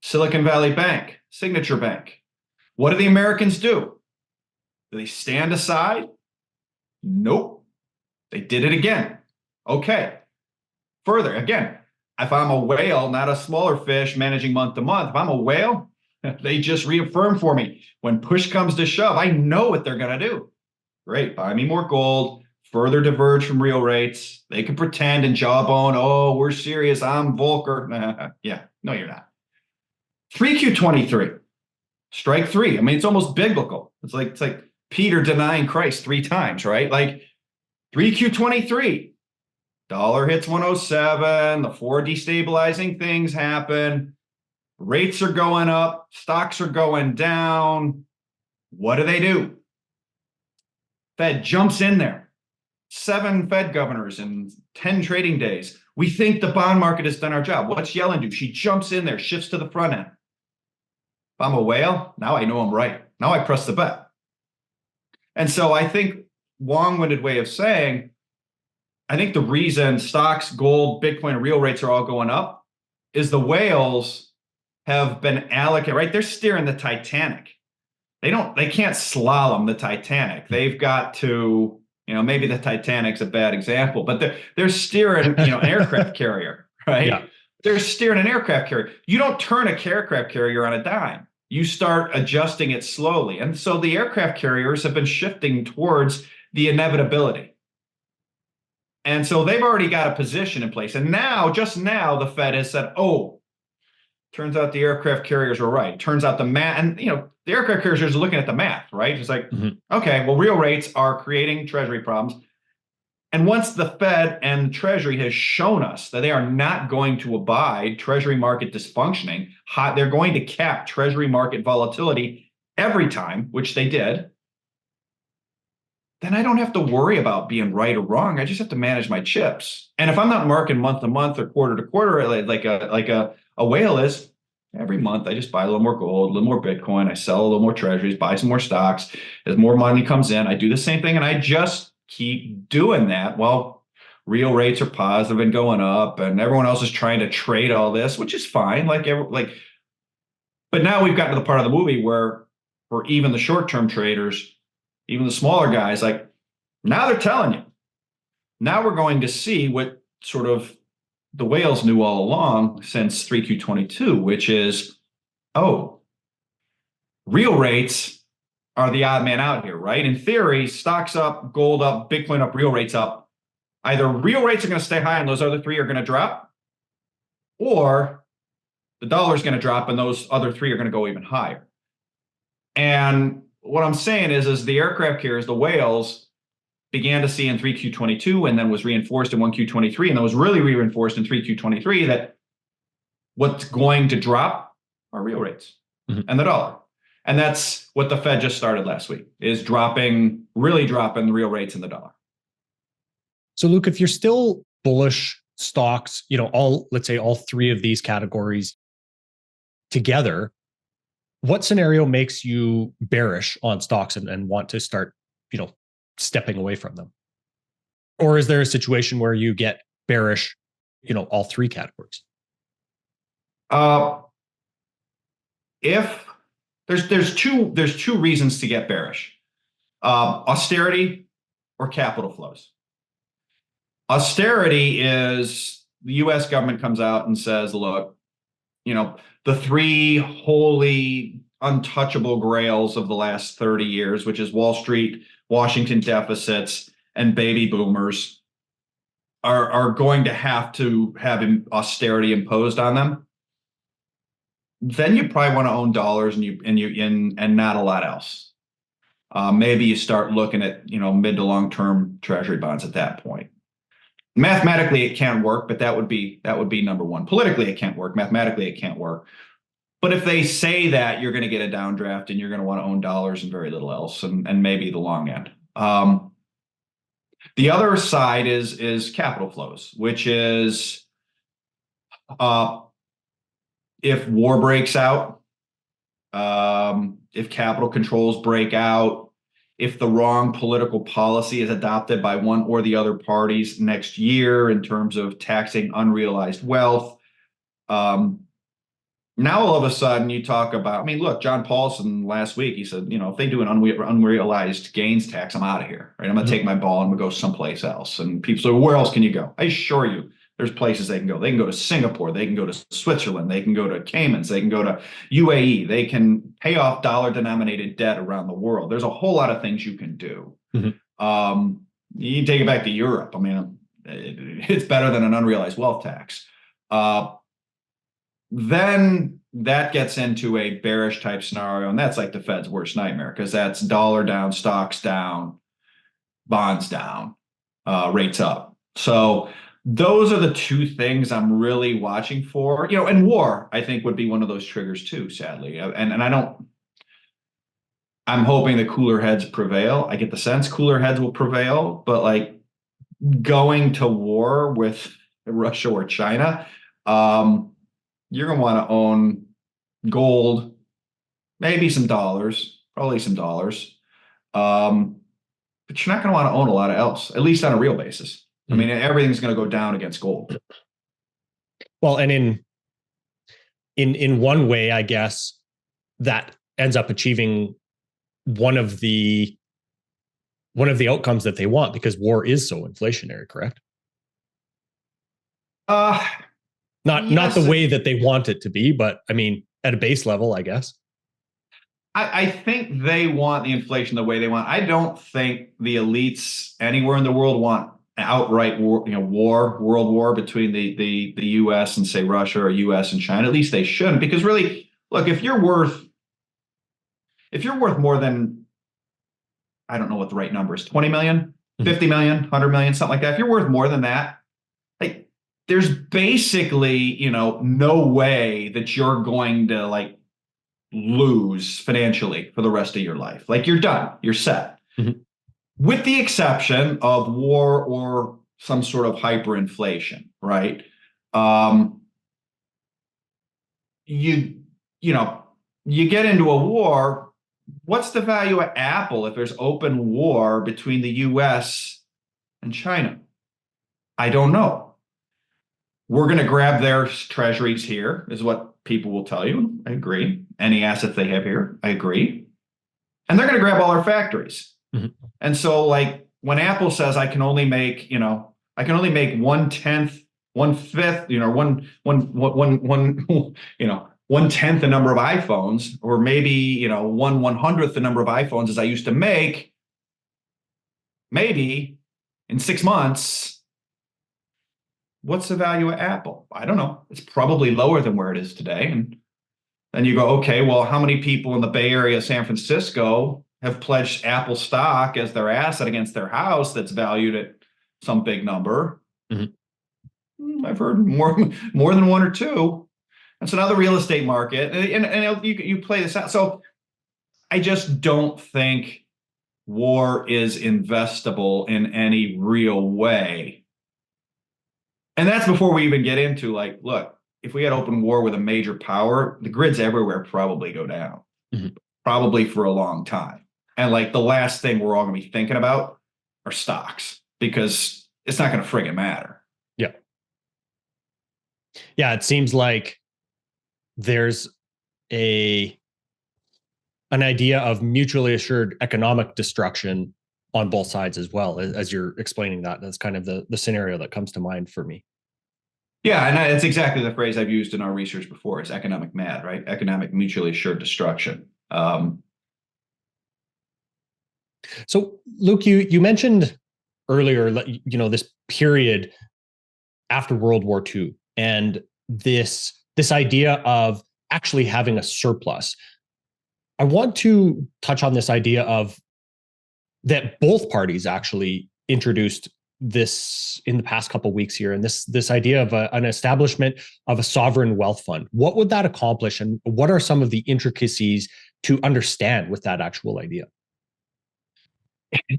D: Silicon Valley Bank, Signature Bank. What do the Americans do? Do they stand aside? Nope. They did it again. Okay. Further, again, if I'm a whale, not a smaller fish managing month to month, if I'm a whale, they just reaffirm for me. When push comes to shove, I know what they're going to do. Great. Buy me more gold, further diverge from real rates. They can pretend and jawbone, oh, we're serious. I'm Volcker. Yeah, no, you're not. 3Q23, strike three. I mean, it's almost biblical. It's like Peter denying Christ 3 times, right? 3Q23, dollar hits 107, the 4 destabilizing things happen, rates are going up, stocks are going down. What do? Fed jumps in there. 7 Fed governors in 10 trading days. We think the bond market has done our job. What's Yellen do? She jumps in there, shifts to the front end. If I'm a whale, now I know I'm right. Now I press the bet. And so I think, long-winded way of saying, I think the reason stocks, gold, Bitcoin, and real rates are all going up is the whales have been allocated, right? They're steering the Titanic. They can't slalom the Titanic. They've got to, maybe the Titanic's a bad example, but they're steering, an aircraft carrier, right? Yeah. They're steering an aircraft carrier. You don't turn a aircraft carrier on a dime. You start adjusting it slowly. And so the aircraft carriers have been shifting towards the inevitability. And so they've already got a position in place. And just now, the Fed has said, oh, turns out the aircraft carriers were right. Turns out the math, and the aircraft carriers are looking at the math, right? It's like, okay, well, real rates are creating treasury problems. And once the Fed and Treasury has shown us that they are not going to abide Treasury market dysfunctioning, they're going to cap Treasury market volatility every time, which they did, then I don't have to worry about being right or wrong. I just have to manage my chips. And if I'm not marking month to month or quarter to quarter, like a whale is, every month I just buy a little more gold, a little more Bitcoin, I sell a little more treasuries, buy some more stocks. As more money comes in, I do the same thing, and I just keep doing that while real rates are positive and going up, and everyone else is trying to trade all this, which is fine. But now we've gotten to the part of the movie where for even the short-term traders, even the smaller guys, like now they're telling you. Now we're going to see what sort of the whales knew all along since 3Q22, which is, oh, real rates are the odd man out here, right? In theory, stocks up, gold up, Bitcoin up, real rates up. Either real rates are going to stay high and those other three are going to drop, or the dollar is going to drop and those other three are going to go even higher. And what I'm saying is the aircraft carriers, the whales, began to see in 3Q22 and then was reinforced in 1Q23 and then was really reinforced in 3Q23 that what's going to drop are real rates and the dollar. And that's what the Fed just started last week, is really dropping the real rates in the dollar.
C: So Luke, if you're still bullish stocks, let's say all three of these categories together, what scenario makes you bearish on stocks and want to start, stepping away from them? Or is there a situation where you get bearish, all three categories?
D: If there's two reasons to get bearish: austerity or capital flows. Austerity is the U.S. government comes out and says, look, the three holy untouchable grails of the last 30 years, which is Wall Street, Washington deficits, and baby boomers, are going to have austerity imposed on them. Then you probably want to own dollars and not a lot else. Maybe you start looking at mid to long term treasury bonds at that point. Mathematically, it can't work, but that would be number one. Politically, it can't work. Mathematically, it can't work. But if they say that, you're going to get a downdraft and you're going to want to own dollars and very little else, and maybe the long end. The other side is capital flows, which is if war breaks out, if capital controls break out, if the wrong political policy is adopted by one or the other parties next year in terms of taxing unrealized wealth. Now, all of a sudden, you talk about, look, John Paulson last week, he said, if they do an unrealized gains tax, I'm out of here, right? I'm going to take my ball and I'm going to go someplace else. And people say, where else can you go? I assure you, there's places they can go. They can go to Singapore. They can go to Switzerland. They can go to Caymans. They can go to UAE. They can pay off dollar-denominated debt around the world. There's a whole lot of things you can do. You can take it back to Europe. It's better than an unrealized wealth tax. Then that gets into a bearish type scenario, and that's like the Fed's worst nightmare, because that's dollar down, stocks down, bonds down, rates up. So those are the two things I'm really watching for. And war, I think, would be one of those triggers too, sadly. And I'm hoping the cooler heads prevail. I get the sense cooler heads will prevail, but going to war with Russia or China, you're going to want to own gold, maybe some dollars, probably some dollars. But you're not going to want to own a lot of else, at least on a real basis. Everything's going to go down against gold.
C: Well, and in one way, I guess, that ends up achieving one of the outcomes that they want, because war is so inflationary, correct? Not the way that they want it to be, but at a base level, I guess.
D: I think they want the inflation the way they want. I don't think the elites anywhere in the world want outright war, world war between the U.S. and say Russia, or U.S. and China. At least they shouldn't, because really, look, if you're worth more than, I don't know what the right number is, 20 million, 50 million, 100 million, something like that. If you're worth more than that, like there's basically, no way that you're going to like lose financially for the rest of your life. Like you're done, you're set.
C: Mm-hmm.
D: With the exception of war or some sort of hyperinflation, right? You get into a war. What's the value of Apple if there's open war between the US and China? I don't know. We're going to grab their treasuries here, is what people will tell you. I agree. Any assets they have here, I agree. And they're going to grab all our factories.
C: Mm-hmm.
D: And so, like, when Apple says I can only make, I can only make 1/10, 1/5, 1/10 the number of iPhones, or maybe, 1/100th the number of iPhones as I used to make, maybe in 6 months. What's the value of Apple? I don't know. It's probably lower than where it is today. And then you go, okay, well, how many people in the Bay Area, San Francisco, have pledged Apple stock as their asset against their house that's valued at some big number? Mm-hmm. I've heard more than one or two. And so now the real estate market, and you play this out. So I just don't think war is investable in any real way. And that's before we even get into, like, look, if we had open war with a major power, the grids everywhere probably go down, probably for a long time. And like the last thing we're all going to be thinking about are stocks, because it's not going to friggin' matter.
C: Yeah. Yeah, it seems like there's an idea of mutually assured economic destruction on both sides as well, as you're explaining that. That's kind of the scenario that comes to mind for me.
D: Yeah, and it's exactly the phrase I've used in our research before. It's economic MAD, right? Economic mutually assured destruction.
C: So, Luke, you mentioned earlier, this period after World War II, and this idea of actually having a surplus. I want to touch on this idea of that both parties actually introduced this in the past couple of weeks here, and this idea of an establishment of a sovereign wealth fund. What would that accomplish, and what are some of the intricacies to understand with that actual idea?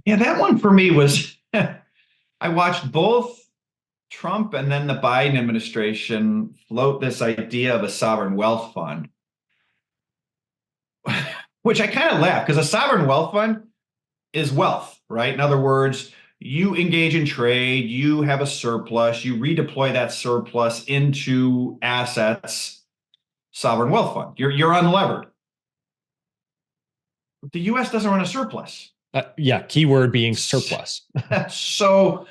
D: Yeah, that one for me was, I watched both Trump and then the Biden administration float this idea of a sovereign wealth fund, which I kind of laugh, because a sovereign wealth fund is wealth, right? In other words, you engage in trade, you have a surplus, you redeploy that surplus into assets, sovereign wealth fund. You're unlevered. The US doesn't run a surplus.
C: Yeah, keyword being surplus.
D: So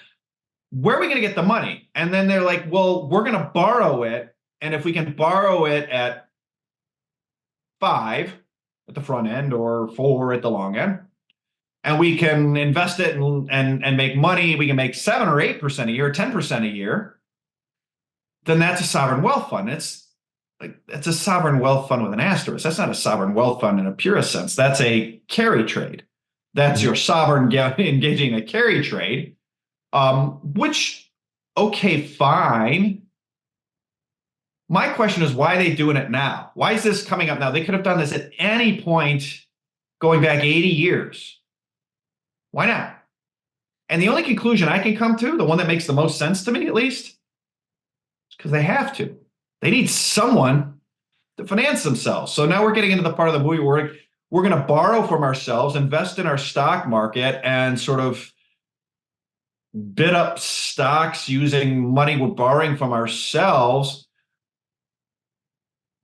D: where are we going to get the money? And then they're like, well, we're going to borrow it. And if we can borrow it at 5 at the front end or 4 at the long end, and we can invest it and make money, we can make 7 or 8% a year, 10% a year, then that's a sovereign wealth fund. It's a sovereign wealth fund with an asterisk. That's not a sovereign wealth fund in a purest sense. That's a carry trade. That's your sovereign engaging a carry trade, which, okay, fine. My question is, why are they doing it now? Why is this coming up now? They could have done this at any point going back 80 years. Why not? And the only conclusion I can come to, the one that makes the most sense to me at least, is because they have to. They need someone to finance themselves. So now we're getting into the part of the movie where we're going to borrow from ourselves, invest in our stock market, and sort of bid up stocks using money we're borrowing from ourselves.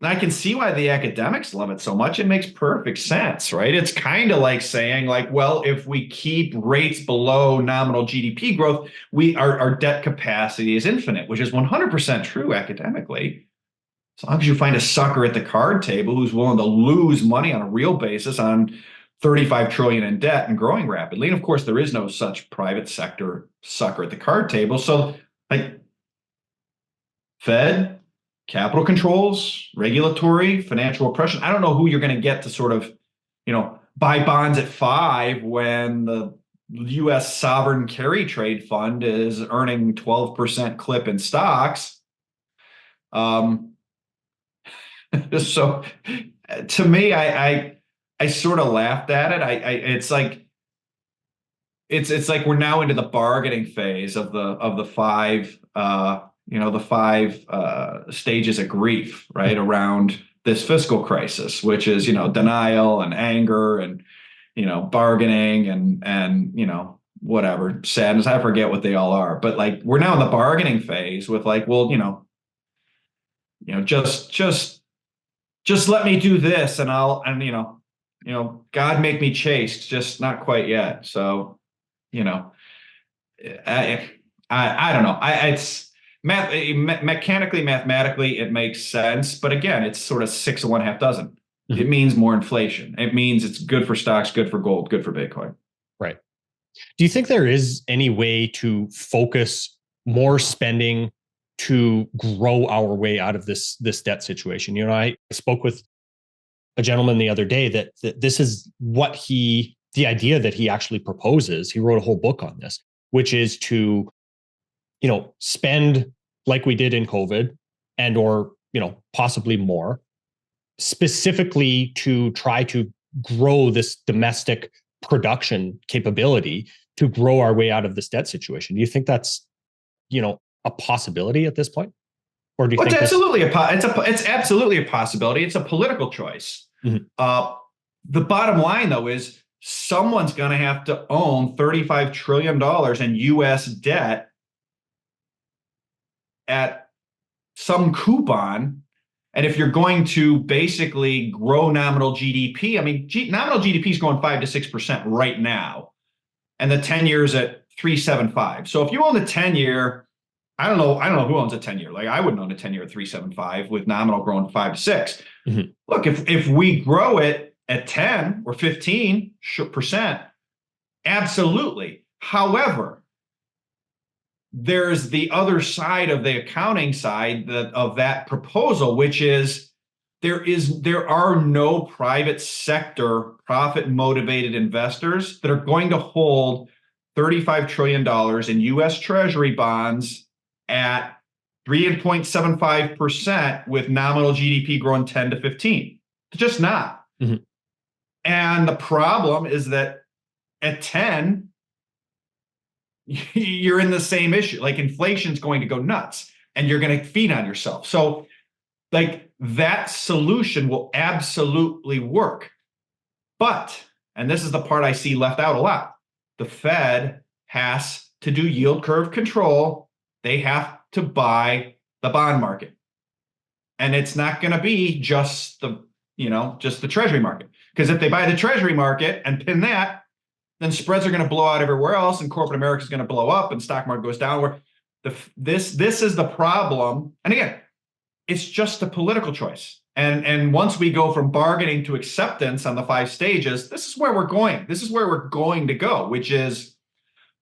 D: And I can see why the academics love it so much. It makes perfect sense, right? It's kind of like saying, like, well, if we keep rates below nominal GDP growth, our debt capacity is infinite, which is 100% true academically. As long as you find a sucker at the card table who's willing to lose money on a real basis on 35 trillion in debt and growing rapidly. And of course, there is no such private sector sucker at the card table. So, like, Fed, capital controls, regulatory, financial oppression. I don't know who you're going to get to sort of, buy bonds at 5 when the U.S. sovereign carry trade fund is earning 12% clip in stocks. So to me, I sort of laughed at it. It's like we're now into the bargaining phase of the five stages of grief, right, around this fiscal crisis, which is, denial and anger and, bargaining and, whatever, sadness. I forget what they all are, but like, we're now in the bargaining phase with like, well, just let me do this and God make me chaste, just not quite yet. So, I don't know. It's mechanically, mathematically, it makes sense. But again, it's sort of 6 of 1, half dozen. Mm-hmm. It means more inflation. It means it's good for stocks, good for gold, good for Bitcoin.
C: Right. Do you think there is any way to focus more spending to grow our way out of this debt situation? I spoke with a gentleman the other day that this is what the idea that he actually proposes. He wrote a whole book on this, which is to, spend like we did in COVID and or, possibly more, specifically to try to grow this domestic production capability to grow our way out of this debt situation. Do you think that's, a possibility at this point? Or do you think
D: it's absolutely it's absolutely a possibility. It's a political choice. Mm-hmm. The bottom line, though, is someone's going to have to own $35 trillion in U.S. debt at some coupon. And if you're going to basically grow nominal GDP, nominal GDP is growing 5 to 6% right now, and the 10 years at 3.75. So if you own the 10-year, I don't know who owns a 10-year. Like I wouldn't own a 10-year at 3.75 with nominal growing 5 to 6. Mm-hmm. Look, if we grow it at 10 or 15%, absolutely. However, there's the other side of the accounting side of that proposal, which is there are no private sector profit motivated investors that are going to hold $35 trillion in U.S. Treasury bonds at 3.75% with nominal GDP growing 10 to 15. It's just not. Mm-hmm. And the problem is that at 10, you're in the same issue. Like inflation's going to go nuts and you're going to feed on yourself. So like that solution will absolutely work. But, and this is the part I see left out a lot, the Fed has to do yield curve control. They have to buy the bond market. And it's not going to be just the Treasury market. Because if they buy the Treasury market and pin that, then spreads are going to blow out everywhere else, and corporate America is going to blow up, and stock market goes down. This is the problem. And again, it's just a political choice. And once we go from bargaining to acceptance on the 5 stages, this is where we're going. This is where we're going to go, which is,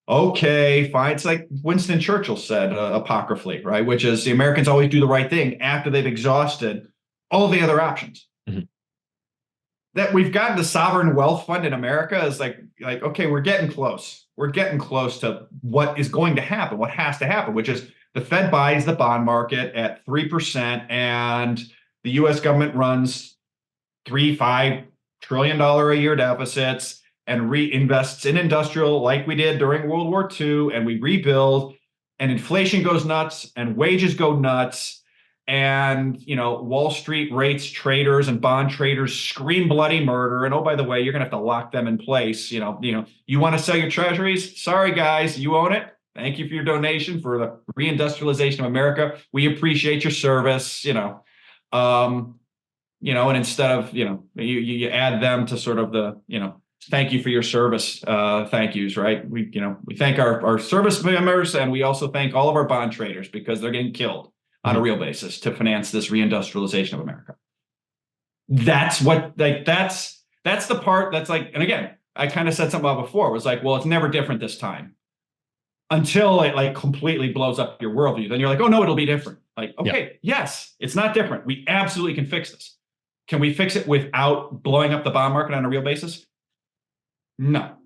D: okay, fine. It's like Winston Churchill said apocryphally, right? Which is the Americans always do the right thing after they've exhausted all the other options. Mm-hmm. That we've gotten the sovereign wealth fund in America is like, okay, we're getting close. We're getting close to what is going to happen, what has to happen, which is the Fed buys the bond market at 3%, and the U.S. government runs $5 trillion a year deficits and reinvests in industrial like we did during World War II, and we rebuild, and inflation goes nuts and wages go nuts. And, Wall Street rates traders and bond traders scream bloody murder. And, oh, by the way, you're going to have to lock them in place. You want to sell your treasuries? Sorry, guys, you own it. Thank you for your donation for the reindustrialization of America. We appreciate your service, and instead of, you add them to sort of the, thank you for your service. Thank yous, right? We thank our service members, and we also thank all of our bond traders because they're getting killed on a real basis to finance this reindustrialization of America. That's what, that's the part that's like, and again, I kind of said something about before. It was like, well, it's never different this time until it like completely blows up your worldview. Then you're like, oh no, it'll be different. Like, okay, yes, it's not different. We absolutely can fix this. Can we fix it without blowing up the bond market on a real basis? No,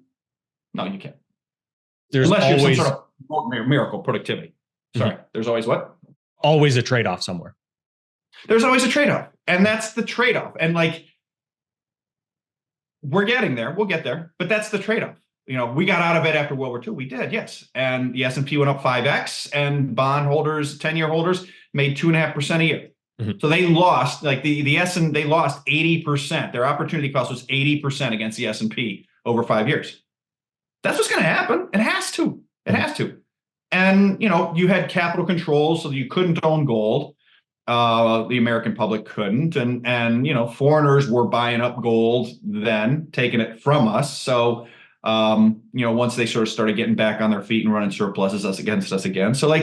D: you can't. unless you have some
C: always
D: sort of miracle productivity. Sorry, there's always what?
C: Always a trade-off somewhere.
D: There's always a trade-off, and that's the trade-off. And like, we're getting there. We'll get there, but that's the trade-off. You know, we got out of it after World War II. We did, yes. And the S&P went up 5x, and bond holders, 10-year holders, made 2.5% a year. So they lost, like the S&P, they lost 80%. Their opportunity cost was 80% against the S&P over 5 years. That's what's going to happen. It has to. It has to. And, you know, you had capital controls, so you couldn't own gold. The American public couldn't. And, you know, foreigners were buying up gold then, taking it from us. So, you know, once they sort of started getting back on their feet and running surpluses against us again. So like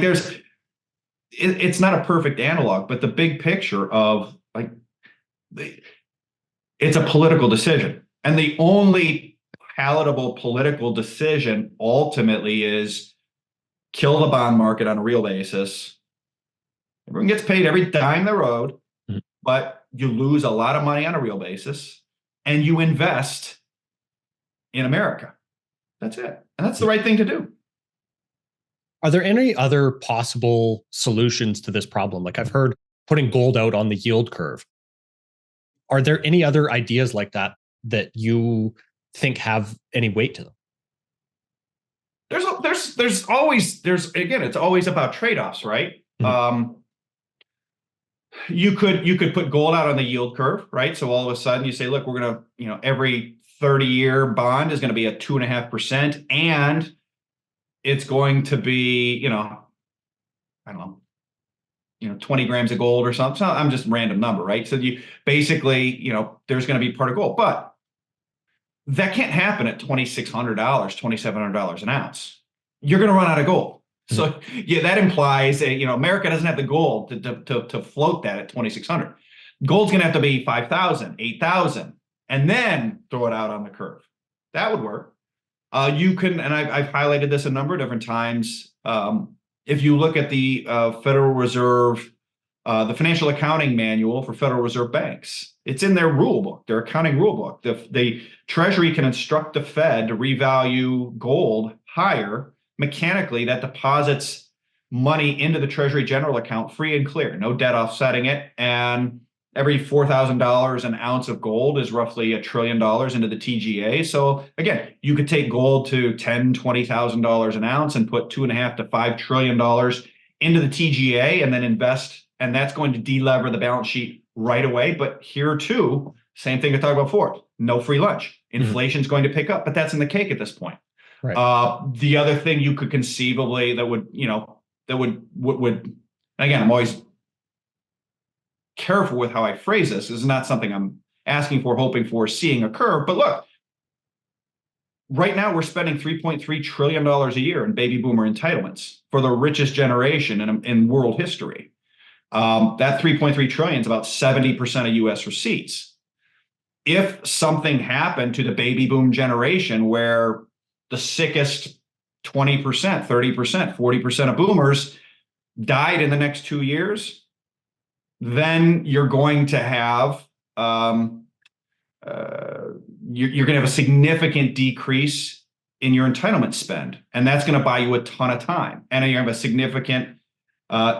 D: it's not a perfect analog, but the big picture of like, it's a political decision. And the only palatable political decision ultimately is kill the bond market on a real basis. Everyone gets paid every dime they rode, but you lose a lot of money on a real basis, and you invest in America. That's it. And that's the right thing to do.
C: Are there any other possible solutions to this problem? Like I've heard putting gold out on the yield curve. Are there any other ideas like that that you think have any weight to them?
D: There's always again, it's always about trade-offs, right? You could put gold out on the yield curve, right? So all of a sudden you say, look, we're going to, you know, every 30-year bond is going to be at 2.5%, and it's going to be, you know, I don't know, 20 grams of gold or something. So I'm just random number, right? So you basically, you know, there's going to be part of gold, but that can't happen at $2,600, $2,700 an ounce. You're going to run out of gold. So yeah, that implies you know, America doesn't have the gold to float that at 2,600. Gold's going to have to be 5,000, 8,000, and then throw it out on the curve. That would work. You can, and I've highlighted this a number of different times. If you look at the Federal Reserve, the Financial Accounting Manual for Federal Reserve Banks, it's in their rule book, their accounting rule book. The Treasury can instruct the Fed to revalue gold higher mechanically. That deposits money into the Treasury general account free and clear, no debt offsetting it. And every $4,000 an ounce of gold is roughly $1 trillion into the TGA. So again, you could take gold to $10,000, $20,000 an ounce and put $2.5 to $5 trillion into the TGA and then invest. And that's going to delever the balance sheet right away. But here too, same thing I talked about before, no free lunch. Inflation's going to pick up, but that's in the cake at this point.
C: Right.
D: The other thing you could conceivably that would, you know, that would, and again, I'm always careful with how I phrase this. This is not something I'm asking for, hoping for, seeing occur. But look, right now we're spending $3.3 trillion a year in baby boomer entitlements for the richest generation in world history. That 3.3 trillion is about 70% of US receipts. If something happened to the baby boom generation where the sickest 20%, 30%, 40% of boomers died in the next 2 years, then you're going to have you're going to have a significant decrease in your entitlement spend, and that's going to buy you a ton of time. And you have a significant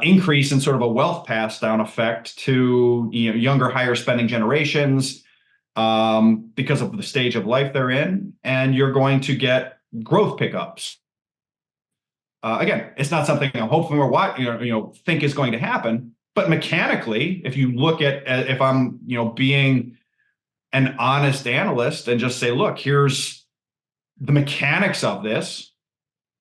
D: increase in sort of a wealth pass down effect to, you know, younger, higher spending generations because of the stage of life they're in, and you're going to get growth pickups. Again, it's not something I'm hoping or what think is going to happen, but mechanically, if you look at if I'm being an honest analyst and just say, look, here's the mechanics of this,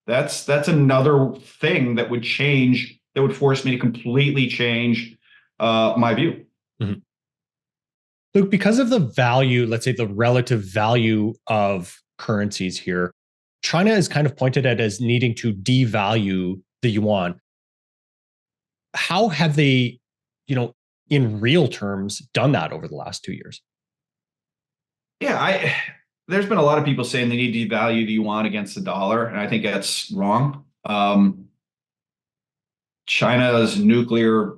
D: that's another thing that would change, that would force me to completely change my view.
C: Mm-hmm. Luke, because of the value, let's say the relative value of currencies here, China is kind of pointed at as needing to devalue the yuan. How have they, in real terms, done that over the last 2 years?
D: Yeah, there's been a lot of people saying they need to devalue the yuan against the dollar, and I think that's wrong. China's nuclear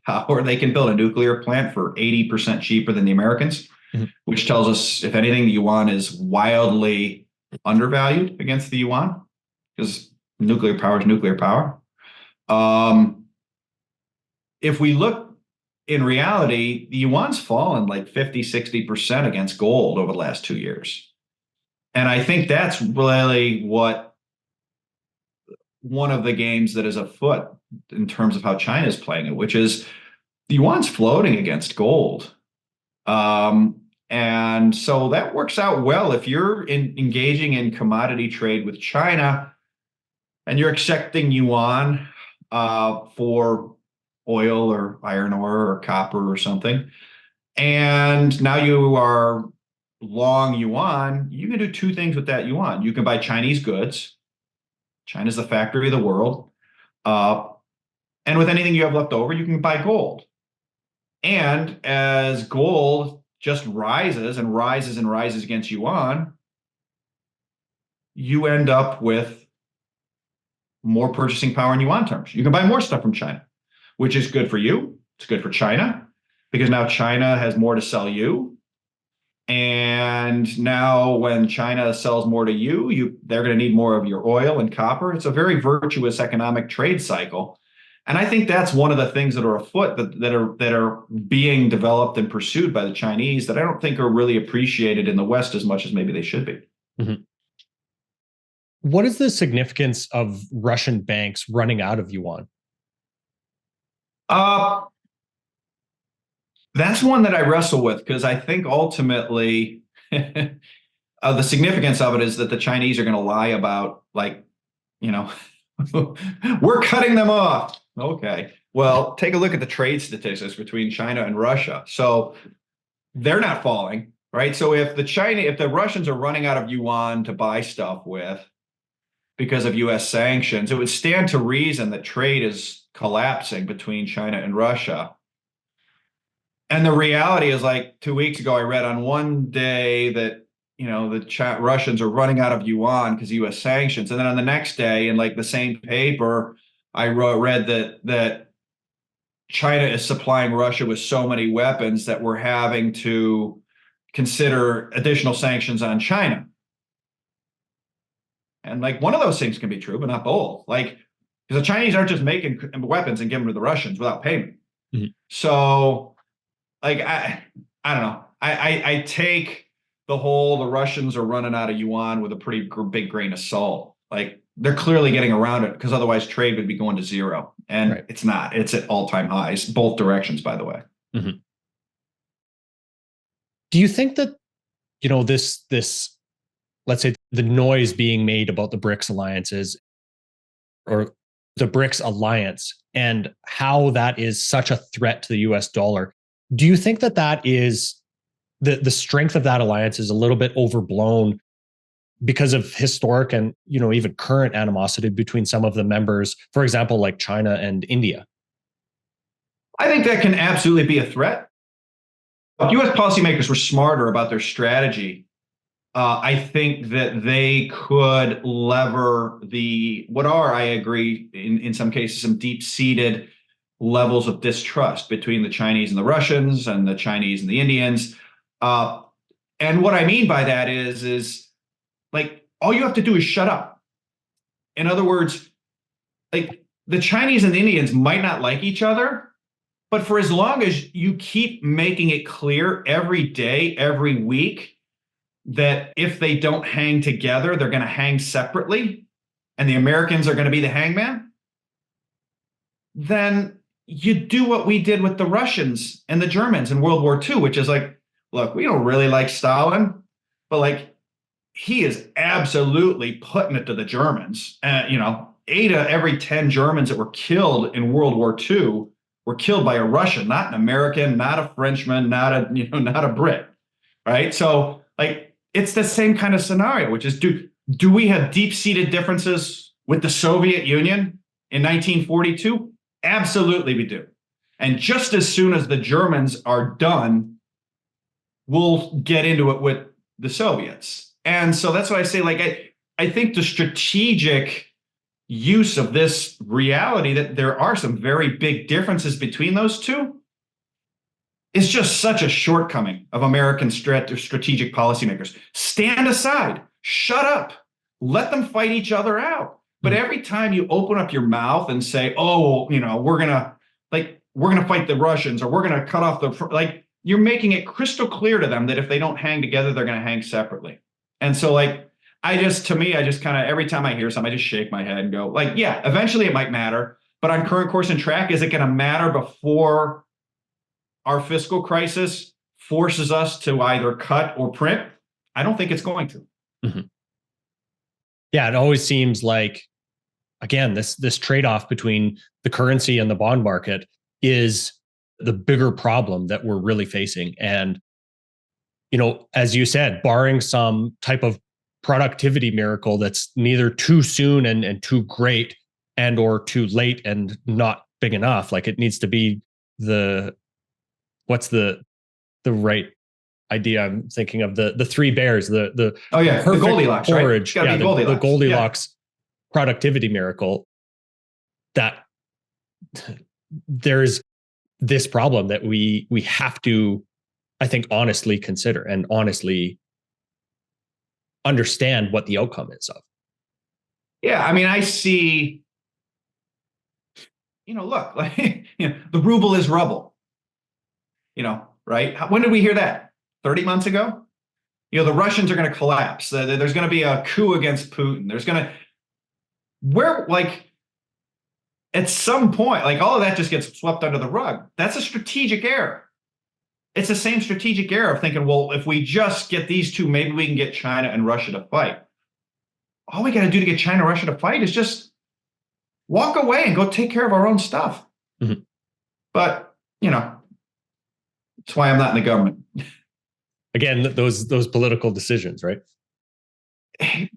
D: power, they can build a nuclear plant for 80% cheaper than the Americans, mm-hmm. which tells us, if anything, the yuan is wildly undervalued against the yuan. because nuclear power is nuclear power. If we look in reality, the yuan's fallen like 50, 60% against gold over the last 2 years. And I think that's really what one of the games that is afoot in terms of how China is playing it, which is the yuan's floating against gold. And so that works out well if you're engaging in commodity trade with China and you're accepting yuan for oil or iron ore or copper or something. And now you are long yuan, you can do two things with that yuan. You can buy Chinese goods. China's the factory of the world. And with anything you have left over, you can buy gold. And as gold just rises and rises and rises against yuan, you end up with more purchasing power in yuan terms. You can buy more stuff from China, which is good for you. It's good for China because now China has more to sell you. And now when China sells more to you, they're going to need more of your oil and copper. It's a very virtuous economic trade cycle. And I think that's one of the things that are afoot that are being developed and pursued by the Chinese that I don't think are really appreciated in the West as much as maybe they should be.
C: Mm-hmm. What is the significance of Russian banks running out of yuan?
D: That's one that I wrestle with because I think ultimately the significance of it is that the Chinese are going to lie about, like, we're cutting them off. Okay. Well, take a look at the trade statistics between China and Russia. So they're not falling, right? So if the Russians are running out of yuan to buy stuff with because of US sanctions, it would stand to reason that trade is collapsing between China and Russia. And the reality is, like 2 weeks ago, I read on one day that, the Russians are running out of yuan because of US sanctions. And then on the next day, in like the same paper, I read that China is supplying Russia with so many weapons that we're having to consider additional sanctions on China. And like one of those things can be true, but not both. Like, because the Chinese aren't just making weapons and giving them to the Russians without payment. Mm-hmm. So, like, I don't know. I take the Russians are running out of yuan with a pretty big grain of salt. Like, they're clearly getting around it because otherwise trade would be going to zero. And right. It's not. It's at all-time highs, both directions, by the way.
C: Mm-hmm. Do you think that, this, let's say, the noise being made about the BRICS alliances or the BRICS alliance and how that is such a threat to the US dollar, do you think that is the strength of that alliance is a little bit overblown because of historic and, even current animosity between some of the members, for example, like China and India?
D: I think that can absolutely be a threat. If US policymakers were smarter about their strategy, I think that they could lever I agree, in some cases, some deep-seated levels of distrust between the Chinese and the Russians and the Chinese and the Indians. And what I mean by that is like, all you have to do is shut up. In other words, like, the Chinese and the Indians might not like each other, but for as long as you keep making it clear every day, every week, that if they don't hang together, they're going to hang separately, and the Americans are going to be the hangman, then you do what we did with the Russians and the Germans in World War II, which is like, look, we don't really like Stalin, but like, he is absolutely putting it to the Germans. 8 of every 10 Germans that were killed in World War II were killed by a Russian, not an American, not a Frenchman, not a Brit, right? So like, it's the same kind of scenario, which is, do we have deep-seated differences with the Soviet Union in 1942? Absolutely we do. And just as soon as the Germans are done, we'll get into it with the Soviets. And so that's why I say, like, I think the strategic use of this reality that there are some very big differences between those two is just such a shortcoming of American strategic policymakers. Stand aside, shut up, let them fight each other out. But every time you open up your mouth and say, oh, we're going to fight the Russians, or we're going to cut off you're making it crystal clear to them that if they don't hang together, they're going to hang separately. And so I just kind of, every time I hear something, I just shake my head and go yeah, eventually it might matter, but on current course and track, is it going to matter before our fiscal crisis forces us to either cut or print? I don't think it's going to.
C: Mm-hmm. Yeah, it always seems like, again, this trade-off between the currency and the bond market is the bigger problem that we're really facing. And, as you said, barring some type of productivity miracle that's neither too soon and too great and or too late and not big enough, it needs to be what's the right idea I'm thinking of, the three bears, the
D: the Goldilocks
C: porridge,
D: right?
C: The Goldilocks productivity miracle, that there's this problem that we have to, I think, honestly consider and honestly understand what the outcome is of.
D: Yeah, I mean, I see, look, the ruble is rubble, right? When did we hear that? 30 months ago? The Russians are going to collapse. There's going to be a coup against Putin. At some point, all of that just gets swept under the rug. That's a strategic error. It's the same strategic error of thinking, well, if we just get these two, maybe we can get China and Russia to fight. All we got to do to get China and Russia to fight is just walk away and go take care of our own stuff.
C: Mm-hmm.
D: But, that's why I'm not in the government.
C: Again, those political decisions, right?
D: I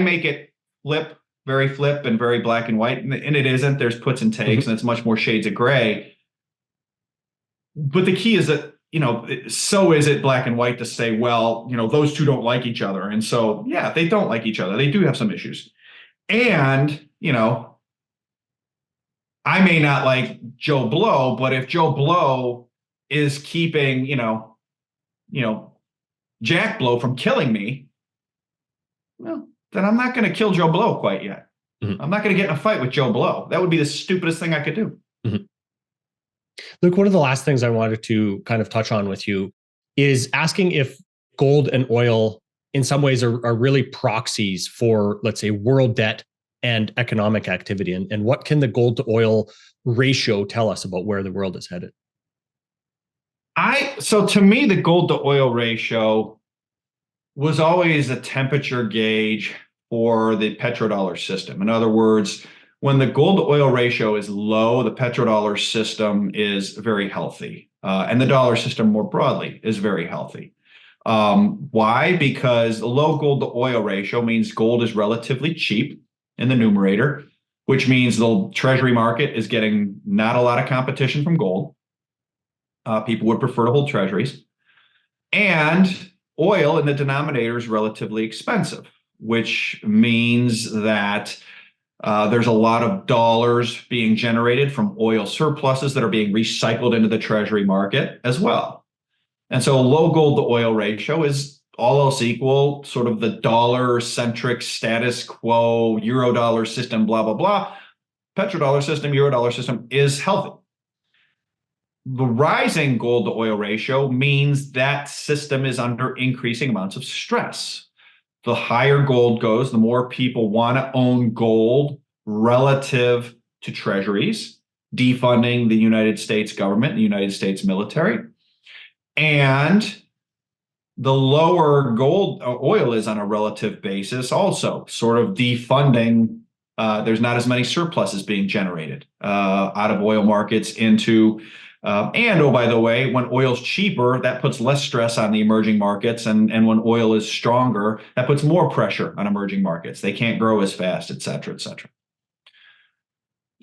D: make it very flip and very black and white, and it isn't. There's puts and takes, and it's much more shades of gray. But the key is that, so is it black and white to say, well, those two don't like each other. And so, yeah, they don't like each other. They do have some issues. And, I may not like Joe Blow, but if Joe Blow is keeping, Jack Blow from killing me, well, then I'm not going to kill Joe Blow quite yet. Mm-hmm. I'm not going to get in a fight with Joe Blow. That would be the stupidest thing I could do.
C: Mm-hmm. Luke, one of the last things I wanted to kind of touch on with you is asking if gold and oil in some ways are really proxies for, let's say, world debt and economic activity. And what can the gold to oil ratio tell us about where the world is headed?
D: So to me, the gold to oil ratio was always a temperature gauge for the petrodollar system. In other words, when the gold to oil ratio is low, the petrodollar system is very healthy. And the dollar system more broadly is very healthy. Why? Because the low gold to oil ratio means gold is relatively cheap in the numerator, which means the treasury market is getting not a lot of competition from gold. People would prefer to hold treasuries. And oil in the denominator is relatively expensive, which means that there's a lot of dollars being generated from oil surpluses that are being recycled into the treasury market as well. And so a low gold to oil ratio is all else equal, sort of the dollar-centric status quo, euro-dollar system, blah, blah, blah. Petrodollar system, euro-dollar system is healthy. The rising gold to oil ratio means that system is under increasing amounts of stress. The higher gold goes, the more people want to own gold relative to treasuries, defunding the United States government, the United States military. And the lower gold oil is on a relative basis also, sort of defunding. There's not as many surpluses being generated out of oil markets into and, oh, by the way, when oil's cheaper, that puts less stress on the emerging markets. And when oil is stronger, that puts more pressure on emerging markets. They can't grow as fast, et cetera, et cetera.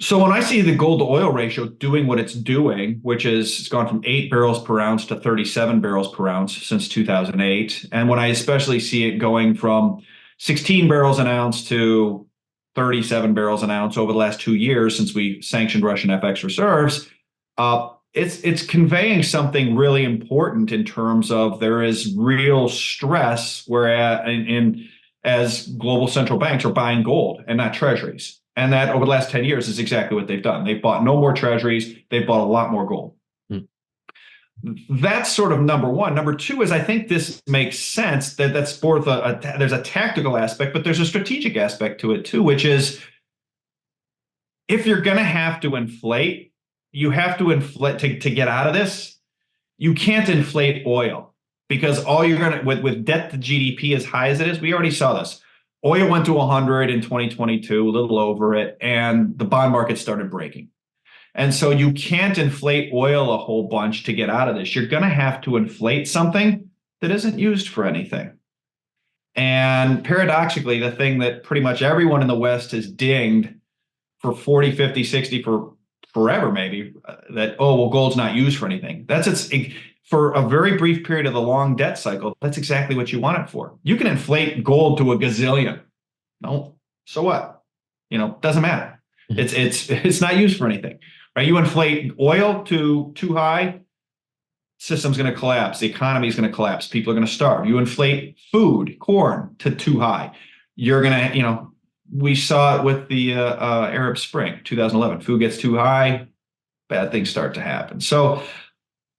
D: So when I see the gold to oil ratio doing what it's doing, which is it's gone from 8 barrels per ounce to 37 barrels per ounce since 2008. And when I especially see it going from 16 barrels an ounce to 37 barrels an ounce over the last 2 years since we sanctioned Russian FX reserves, it's conveying something really important in terms of there is real stress, whereas as global central banks are buying gold and not treasuries. And that over the last 10 years is exactly what they've done. They've bought no more treasuries. They've bought a lot more gold. That's sort of number one. Number two is I think this makes sense that's both there's a tactical aspect, but there's a strategic aspect to it too, which is if you're going to have to inflate, you have to inflate to get out of this. You can't inflate oil because all you're going to with debt to GDP as high as it is, we already saw this. Oil went to 100 in 2022, a little over it, and the bond market started breaking. And so you can't inflate oil a whole bunch to get out of this. You're going to have to inflate something that isn't used for anything. And paradoxically, the thing that pretty much everyone in the West has dinged for 40, 50, 60 for forever, maybe, that, oh, well, gold's not used for anything. For a very brief period of the long debt cycle, that's exactly what you want it for. You can inflate gold to a gazillion. No, so what? Doesn't matter. It's not used for anything. Right? You inflate oil to too high, system's going to collapse. The economy is going to collapse. People are going to starve. You inflate food, corn to too high. You're going to, we saw it with the Arab Spring, 2011. Food gets too high, bad things start to happen. So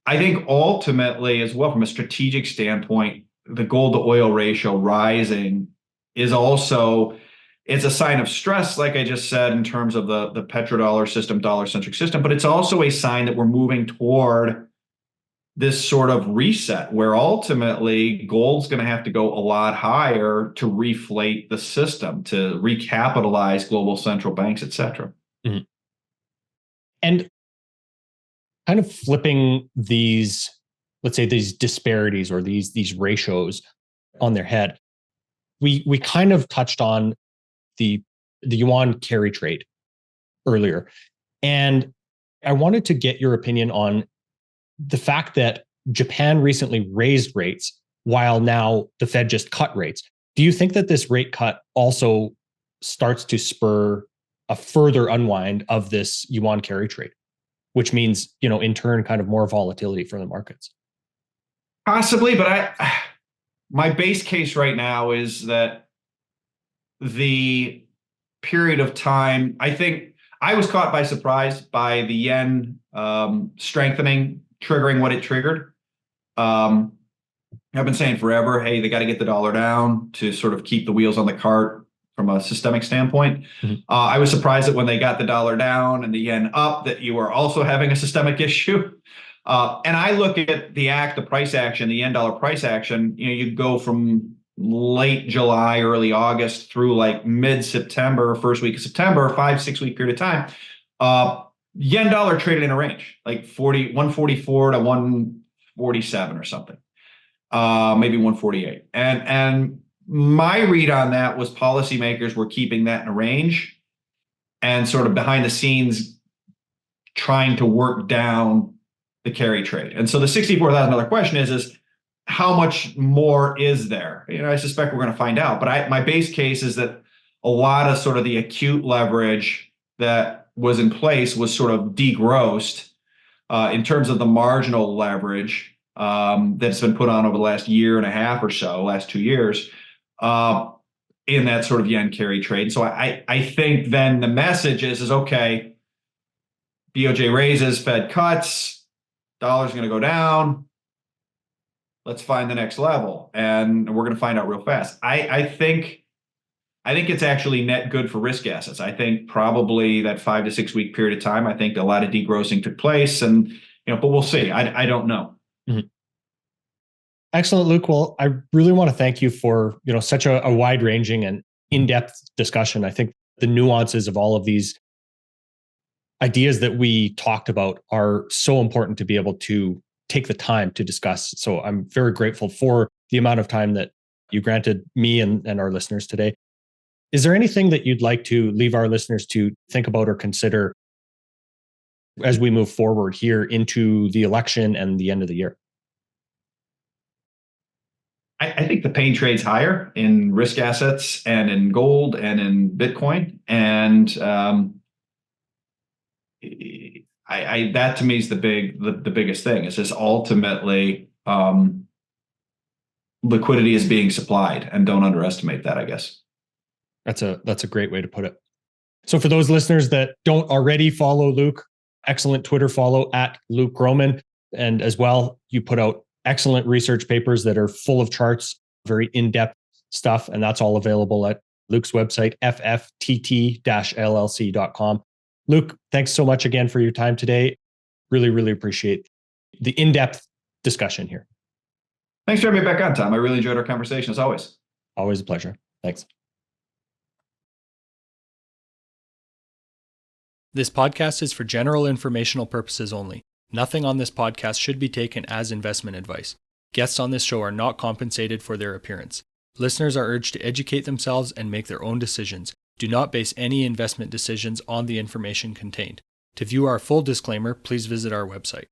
D: I think ultimately, as well, from a strategic standpoint, the gold to oil ratio rising is also, it's a sign of stress, like I just said, in terms of the petrodollar system, dollar-centric system, but it's also a sign that we're moving toward this sort of reset where ultimately gold's going to have to go a lot higher to reflate the system, to recapitalize global central banks, et cetera.
C: Mm-hmm. And kind of flipping these, let's say these disparities or these ratios on their head, we kind of touched on the yuan carry trade earlier. And I wanted to get your opinion on the fact that Japan recently raised rates while now the Fed just cut rates. Do you think that this rate cut also starts to spur a further unwind of this yuan carry trade, which means, in turn, kind of more volatility for the markets?
D: Possibly, but my base case right now is that the period of time, I think I was caught by surprise by the yen strengthening, triggering what it triggered. I've been saying forever, hey, they got to get the dollar down to sort of keep the wheels on the cart from a systemic standpoint. Mm-hmm. I was surprised that when they got the dollar down and the yen up, that you were also having a systemic issue. And I look at the price action, the yen dollar price action, you go from late July, early August through like mid-September, first week of September, 5-6 week period of time. Yen dollar traded in a range, like 144 to 147 or something, maybe 148. And my read on that was policymakers were keeping that in a range and sort of behind the scenes trying to work down the carry trade. And so the $64,000 question is how much more is there? I suspect we're going to find out. But my base case is that a lot of sort of the acute leverage that was in place was sort of degrossed in terms of the marginal leverage that's been put on over the last year and a half or so, last 2 years, in that sort of yen carry trade. So I think then the message is okay, BOJ raises, Fed cuts, dollar's going to go down. Let's find the next level, and we're going to find out real fast. I think it's actually net good for risk assets. I think probably that 5 to 6 week period of time, I think a lot of degrossing took place, and but we'll see. I don't know.
C: Mm-hmm. Excellent, Luke. Well, I really want to thank you for such a wide-ranging and in-depth discussion. I think the nuances of all of these ideas that we talked about are so important to be able to take the time to discuss. So I'm very grateful for the amount of time that you granted me and our listeners today. Is there anything that you'd like to leave our listeners to think about or consider as we move forward here into the election and the end of the year?
D: I think the pain trade's higher in risk assets and in gold and in Bitcoin. And that to me is the biggest thing. Is this ultimately liquidity is being supplied, and don't underestimate that, I guess.
C: That's a great way to put it. So for those listeners that don't already follow Luke, excellent Twitter follow at Luke Gromen. And as well, you put out excellent research papers that are full of charts, very in-depth stuff. And that's all available at Luke's website, FFTT-LLC.com. Luke, thanks so much again for your time today. Really, really appreciate the in-depth discussion here.
D: Thanks for having me back on, Tom. I really enjoyed our conversation as always.
C: Always a pleasure. Thanks.
E: This podcast is for general informational purposes only. Nothing on this podcast should be taken as investment advice. Guests on this show are not compensated for their appearance. Listeners are urged to educate themselves and make their own decisions. Do not base any investment decisions on the information contained. To view our full disclaimer, please visit our website.